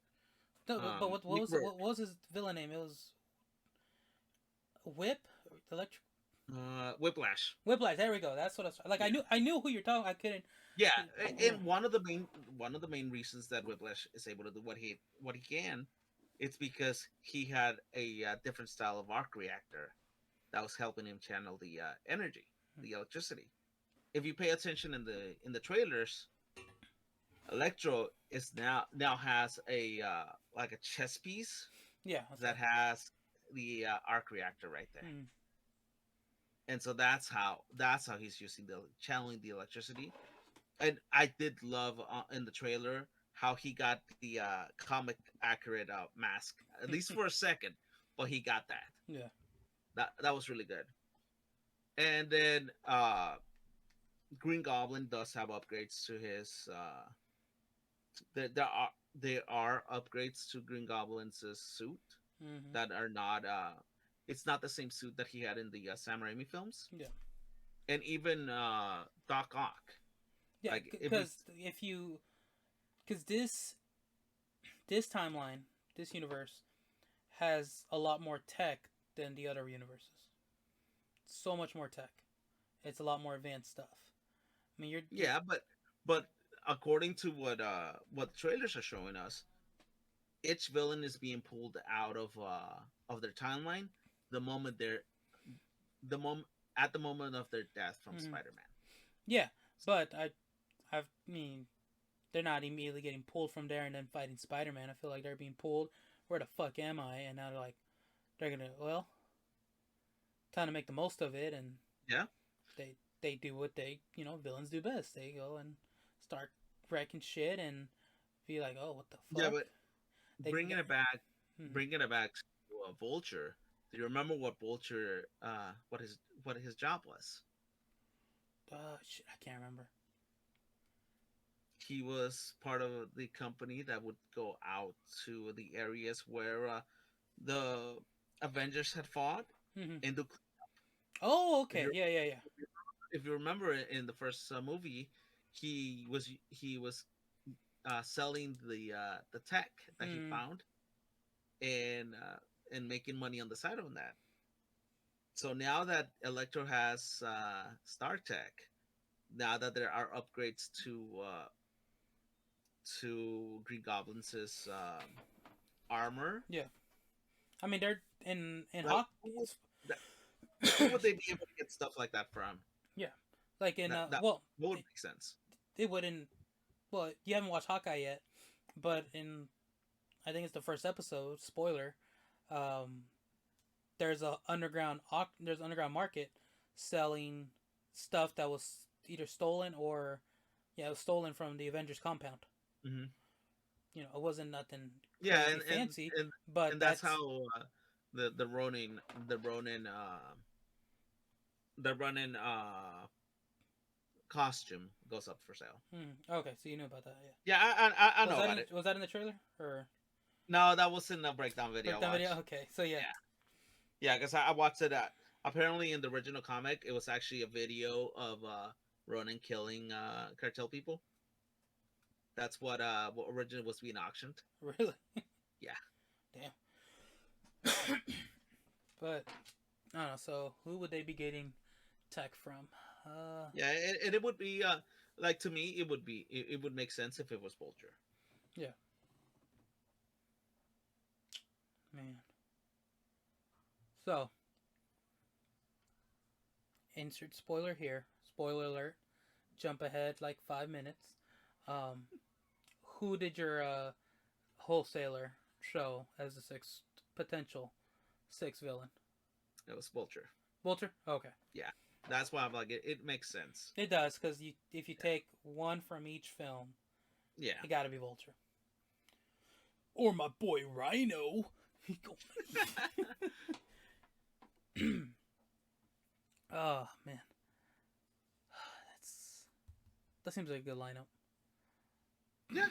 A: no, but
B: Nick Rourke.
A: what was his villain name? It was Whip, Electric
B: Whiplash.
A: Whiplash. There we go. That's what I was like.
B: Yeah.
A: I knew who you're talking. I couldn't.
B: Yeah,
A: Yeah.
B: and one of the main reasons that Whiplash is able to do what he can, it's because he had a different style of arc reactor that was helping him channel the energy, the electricity. If you pay attention in the trailers, Electro is now has a like a chess piece
A: Yeah.
B: that has the arc reactor right there,
A: Mm.
B: and so that's how he's using the channeling the electricity. And I did love in the trailer how he got the comic accurate mask, at least for a second, but he got that.
A: Yeah.
B: That was really good. And then Green Goblin does have upgrades to his. There are upgrades to Green Goblin's suit
A: Hmm.
B: that are not. It's not the same suit that he had in the Sam Raimi films,
A: Yeah.
B: and even Doc Ock.
A: Yeah.
B: Like if you,
A: Because if you, because this timeline, this universe has a lot more tech than the other universes. So much more tech. It's a lot more advanced stuff. I mean, you're
B: yeah, but according to what the trailers are showing us, each villain is being pulled out of their timeline the moment they're the moment at the moment of their death from
A: hmm
B: Spider-Man.
A: yeah, but I mean, they're not immediately getting pulled from there and then fighting Spider Man. I feel like they're being pulled. Where the fuck am I? And now they're gonna time to make the most of it, and
B: Yeah,
A: they do what villains do best. They go and start wrecking shit and be like, oh, what the
B: yeah,
A: fuck?
B: but
A: They can
B: bringing
A: get.
B: it back,
A: Hmm.
B: bringing it back to Vulture. Do you remember what Vulture, what his job was?
A: Shit, I can't remember.
B: He was part of the company that would go out to the areas where the Avengers had fought,
A: Hmm.
B: and
A: Oh,
B: if
A: okay,
B: you
A: yeah, yeah, yeah.
B: if you remember in the first movie, he was selling the tech that he
A: Hmm.
B: found, and making money on the side of that. So now that Electro has Star Tech, now that there are upgrades to Green Goblin's armor,
A: Yeah, I mean they're in
B: now
A: Hawk.
B: that, who would they be able to get stuff like that from?
A: Yeah, like in
B: That would make sense.
A: it wouldn't. Well, you haven't watched Hawkeye yet, but in I think it's the first episode. Spoiler. Um, there's underground market selling stuff that was either stolen or it was stolen from the Avengers compound.
B: Hmm.
A: It wasn't nothing
B: Yeah,
A: crazy
B: and and
A: fancy,
B: and
A: but
B: and that's
A: that's
B: how the Ronin costume goes up for sale.
A: okay. So you knew about that, yeah.
B: Yeah, I know about it.
A: Was that in the trailer or
B: No, that was in the breakdown video I
A: breakdown video?
B: watched.
A: Okay, so yeah.
B: Yeah, yeah, because I watched it. Apparently, in the original comic, it was actually a video of Ronin killing cartel people. That's what originally was being auctioned.
A: Really?
B: Yeah,
A: Damn. But I don't know. So who would they be getting tech from?
B: yeah, and it would be like, to me, it would make sense if it was Vulture.
A: Yeah, man. So insert spoiler here. Spoiler alert. Jump ahead like 5 minutes. Um, who did your wholesaler show as a potential sixth villain?
B: It was Vulture.
A: Vulture. Okay,
B: Yeah, that's why I'm like it makes sense.
A: it does because if you take one from each film,
B: Yeah,
A: it got to be Vulture or my boy Rhino. He go. Oh man, that seems like a good lineup.
B: yeah,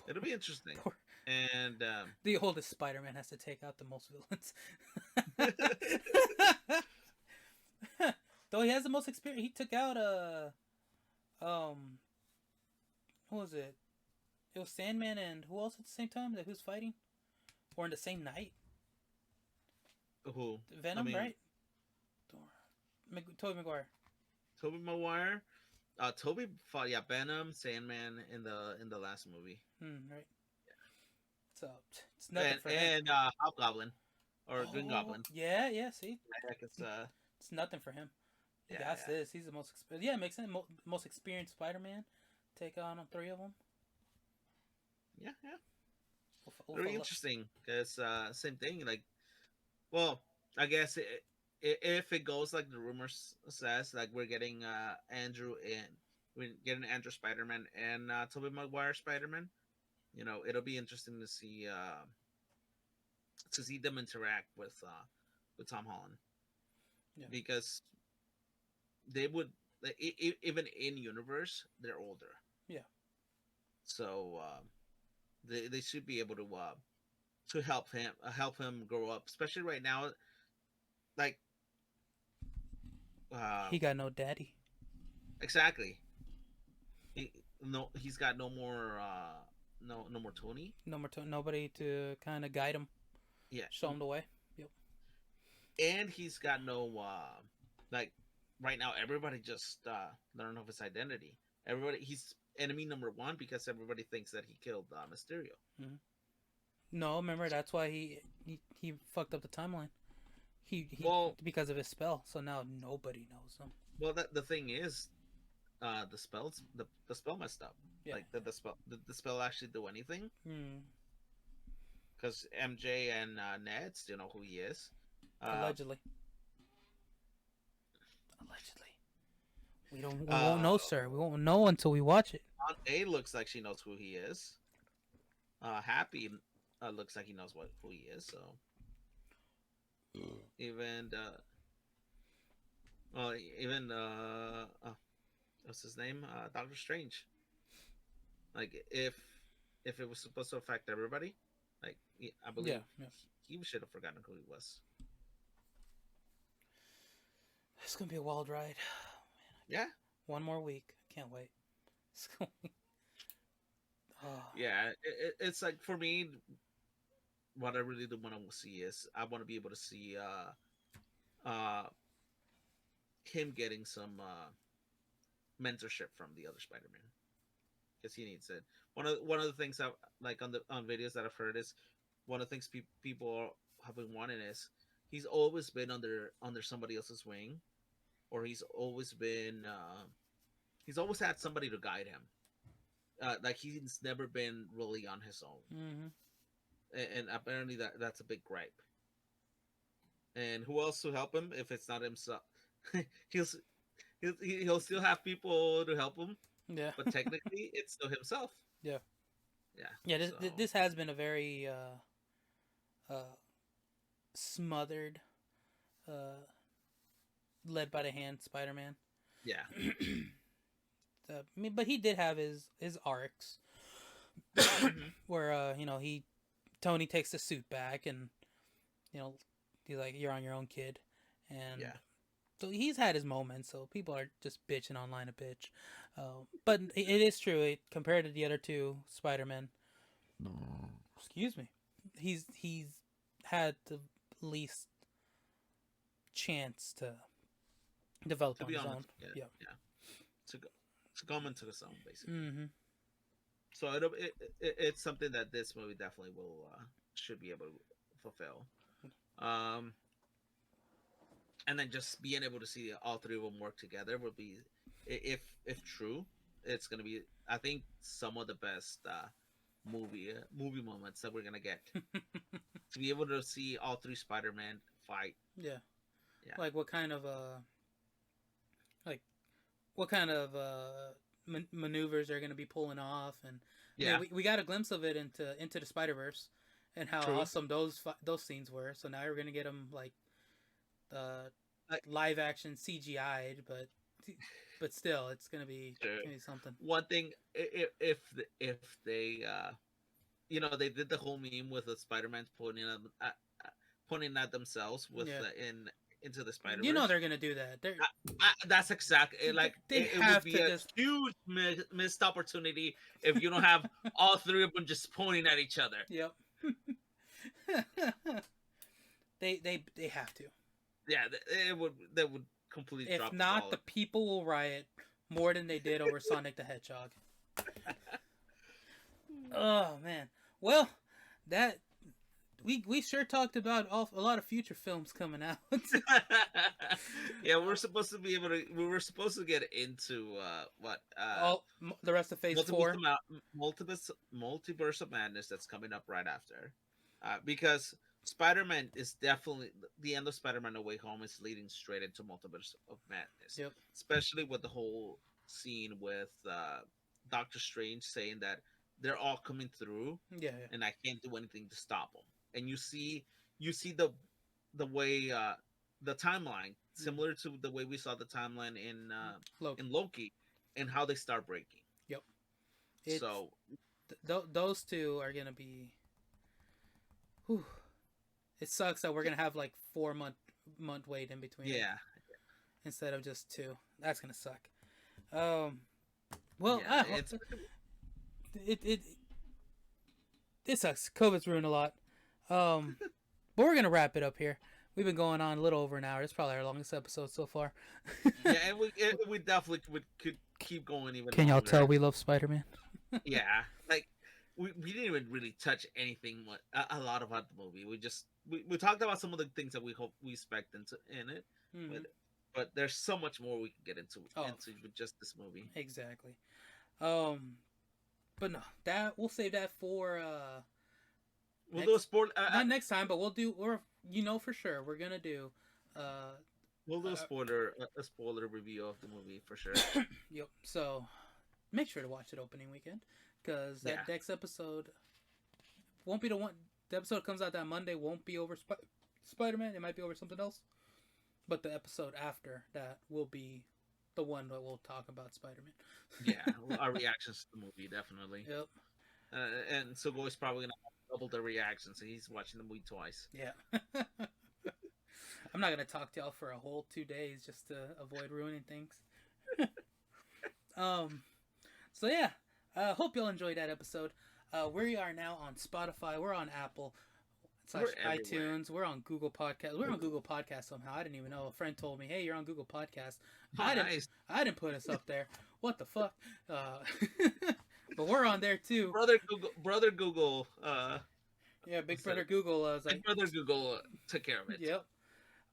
B: it'll be interesting.
A: Poor,
B: And
A: the oldest Spider-Man has to take out the most villains. Though he has the most experience, he took out um, who was it? It was Sandman and who else at the same time that who's fighting, or in the same night?
B: who? I
A: Venom,
B: mean,
A: right? Tobey Maguire.
B: Tobey Maguire. Toby fought, yeah, Venom, Sandman in the last movie,
A: Right. So it's nothing for him.
B: and Hobgoblin or Green
A: Oh
B: Goblin.
A: yeah, yeah. See,
B: I guess,
A: it's nothing for him. He
B: yeah,
A: got
B: yeah,
A: this. He's the most experienced. Yeah, it makes sense. Most experienced Spider-Man. Take on three of them.
B: yeah, yeah.
A: Oof,
B: Very interesting because same thing. Like, well, I guess if it goes like the rumors says, like we're getting Andrew Spider Man and Tobey Maguire Spider Man. It'll be interesting to see them interact with Tom Holland,
A: Yeah.
B: because they would, like, even in universe they're older,
A: Yeah.
B: so they should be able to help him grow up, especially right now, like, uh
A: He got no daddy.
B: exactly. he, no, he's got no more Tony.
A: Nobody to kind of guide him,
B: Yeah.
A: show him the way. Yep.
B: And he's got no like, right now everybody just learn of his identity. Everybody, he's enemy number one because everybody thinks that he killed Mysterio.
A: Mm-hmm. No, remember that's why he fucked up the timeline. He
B: Well,
A: because of his spell. So now nobody knows him.
B: the thing is, the spell messed up.
A: Yeah.
B: Like, did the spell actually do anything?
A: Hmm.
B: Because MJ and Ned still know who he is.
A: Allegedly. Allegedly. We won't know, sir. We won't know until we watch it.
B: Aunt A looks like she knows who he is. Happy looks like he knows who he is. So even what's his name? Doctor Strange. Like, if it was supposed to affect everybody, like, I believe he should have forgotten who he was.
A: It's gonna be a wild ride.
B: Yeah.
A: One more week. Can't wait.
B: Yeah, it's like, for me, what I really do want to see is, I want to be able to see him getting some mentorship from the other Spider-Man, because he needs it. One of the things I like on videos that I've heard is, one of the things people have been wanting is, he's always been under somebody else's wing, or he's always had somebody to guide him. Like, he's never been really on his own.
A: Mm-hmm.
B: And apparently that's a big gripe. And who else to help him if it's not himself? he'll still have people to help him.
A: Yeah.
B: But technically, it's still himself.
A: Yeah.
B: Yeah.
A: Yeah. This has been a very smothered, led by the hand Spider-Man.
B: Yeah.
A: But he did have his arcs where Tony takes the suit back, and he's like, "You're on your own, kid," and so he's had his moments. So people are just bitching online a bitch, but it is true. Compared to the other two Spider-Men, excuse me, he's had the least chance to develop on his own.
B: Yeah. To come into his own, basically.
A: Mm-hmm.
B: So it's something that this movie definitely should be able to fulfill. And then just being able to see all three of them work together would be, if true, it's gonna be, I think, some of the best movie moments that we're gonna get. To be able to see all three Spider-Man fight.
A: Yeah. Like, what kind of maneuvers they're gonna be pulling off, and we got a glimpse of it into the Spider-Verse, and how awesome those scenes were. So now we're gonna get them like live action CGI'd, but still, it's gonna be something.
B: One thing, if they they did the whole meme with the Spider-Man pointing at themselves with into the Spider-Verse.
A: They're gonna do that.
B: That's exactly, like, it would be a huge missed opportunity if you don't have all three of them just pointing at each other.
A: Yep. They have to.
B: Yeah, they would completely drop
A: the ball. If not, the people will riot more than they did over Sonic the Hedgehog. Oh man. Well, that we sure talked about a lot of future films coming out.
B: Yeah, we were supposed to get into
A: the rest of Phase 4,
B: Multiverse of Madness, that's coming up right after, because Spider-Man is definitely, the end of Spider-Man No Way Home is leading straight into Multiverse of Madness.
A: Yep.
B: Especially with the whole scene with Doctor Strange saying that they're all coming through,
A: Yeah.
B: and I can't do anything to stop them. And you see the way the timeline similar to the way we saw the timeline
A: Loki.
B: in Loki, and how they start breaking.
A: Yep. It's,
B: So
A: those two are gonna be. Whew. It sucks that we're gonna have like 4 month wait in between.
B: yeah,
A: Instead of just 2. That's gonna suck.
B: yeah,
A: It sucks. COVID's ruined a lot. But we're gonna wrap it up here. We've been going on a little over an hour. It's probably our longest episode so far.
B: yeah, and we definitely could keep going even.
A: Can y'all
B: longer.
A: tell we love Spider-Man?
B: Yeah, like we didn't even really touch anything a lot about the movie. We talked about some of the things that we hope we expect in it,
A: Mhm.
B: but there's so much more we can get into
A: Oh.
B: with just this movie.
A: Exactly. But no, that we'll save that for
B: We'll do a spoiler.
A: not next time, but we'll do, or for sure we're gonna do
B: We'll do a spoiler review of the movie for sure.
A: yep. So make sure to watch it opening weekend, because that next episode won't be the one. The episode comes out that Monday won't be over Spider-Man. It might be over something else, but the episode after that will be the one that we'll talk about Spider-Man.
B: Yeah, our reactions to the movie definitely.
A: Yep.
B: And Sugo's probably gonna double the reactions, so he's watching the movie twice.
A: Yeah. I'm not gonna talk to y'all for a whole 2 days just to avoid ruining things. So yeah, hope y'all enjoyed that episode. We are now on Spotify. We're on Apple /
B: We're
A: iTunes.
B: everywhere.
A: We're on Google Podcast. We're on Google Podcast somehow. I didn't even know. A friend told me, "Hey, you're on Google Podcast."
B: Oh, nice.
A: I didn't put us up there. What the fuck? But we're on there too.
B: Brother Google.
A: Yeah, Big Brother Google. I was like,
B: Big Brother Google took care of it.
A: Yep.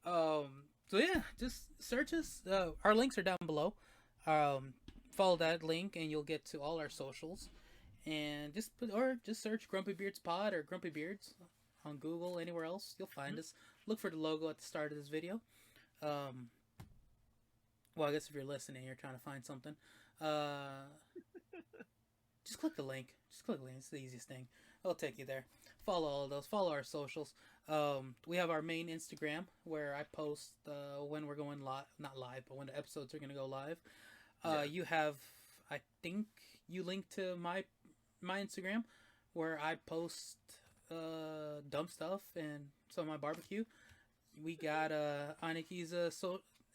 A: So yeah, just search us. Our links are down below. Follow that link and you'll get to all our socials. And just search Grumpy Beards Pod or Grumpy Beards on Google, anywhere else. You'll find us. Look for the logo at the start of this video. Well, I guess if you're listening, you're trying to find something. Just click the link. It's the easiest thing. It'll take you there. Follow all of those. Follow our socials. We have our main Instagram where I post when we're going live. Not live, but when the episodes are going to go live. You have, I think, you link to my Instagram where I post dumb stuff and some of my barbecue. We got Aniki's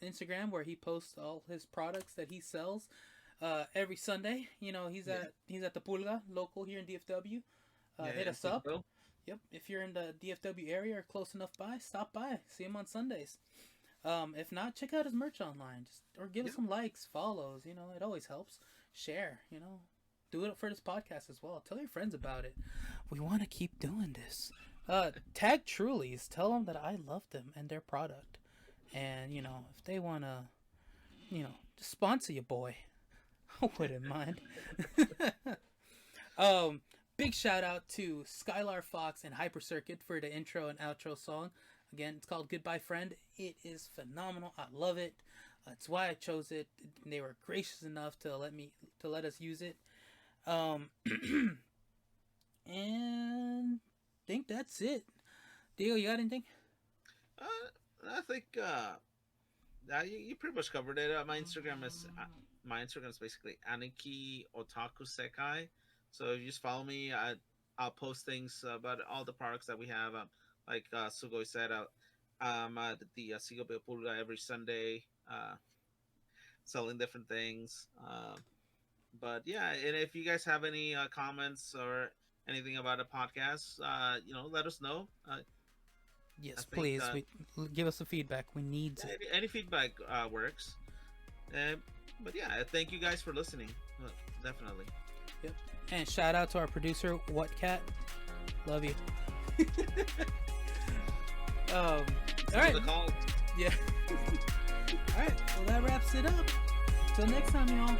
A: Instagram where he posts all his products that he sells every Sunday. He's at the Pulga local here in DFW. Hit us up. Yep, if you're in the DFW area or close enough by, stop by. See him on Sundays. If not, check out his merch online. Or give us some likes, follows. It always helps. Share. Do it for this podcast as well. Tell your friends about it. We want to keep doing this. Tag Trulies. Tell them that I love them and their product. And if they want to, just sponsor your boy, I wouldn't mind. Big shout out to SkylarFox and HyperCircuit for the intro and outro song. Again, it's called Goodbye Friend. It is phenomenal. I love it. That's why I chose it. They were gracious enough to let us use it. And I think that's it. Diego, you got anything?
B: I think you pretty much covered it. My Instagram is basically Aniki Otaku Sekai. So if you just follow me, I'll post things about all the products that we have. Like Sugoi said, I'm at the Sigo Pulga every Sunday, selling different things. But yeah, and if you guys have any comments or anything about the podcast, let us know.
A: Yes, please. Give us the feedback. We need it.
B: Any feedback works. But yeah, thank you guys for listening. Definitely.
A: Yep. And shout out to our producer, What Cat. Love you. All right. Yeah. All right. Well, that wraps it up. Till next time, y'all.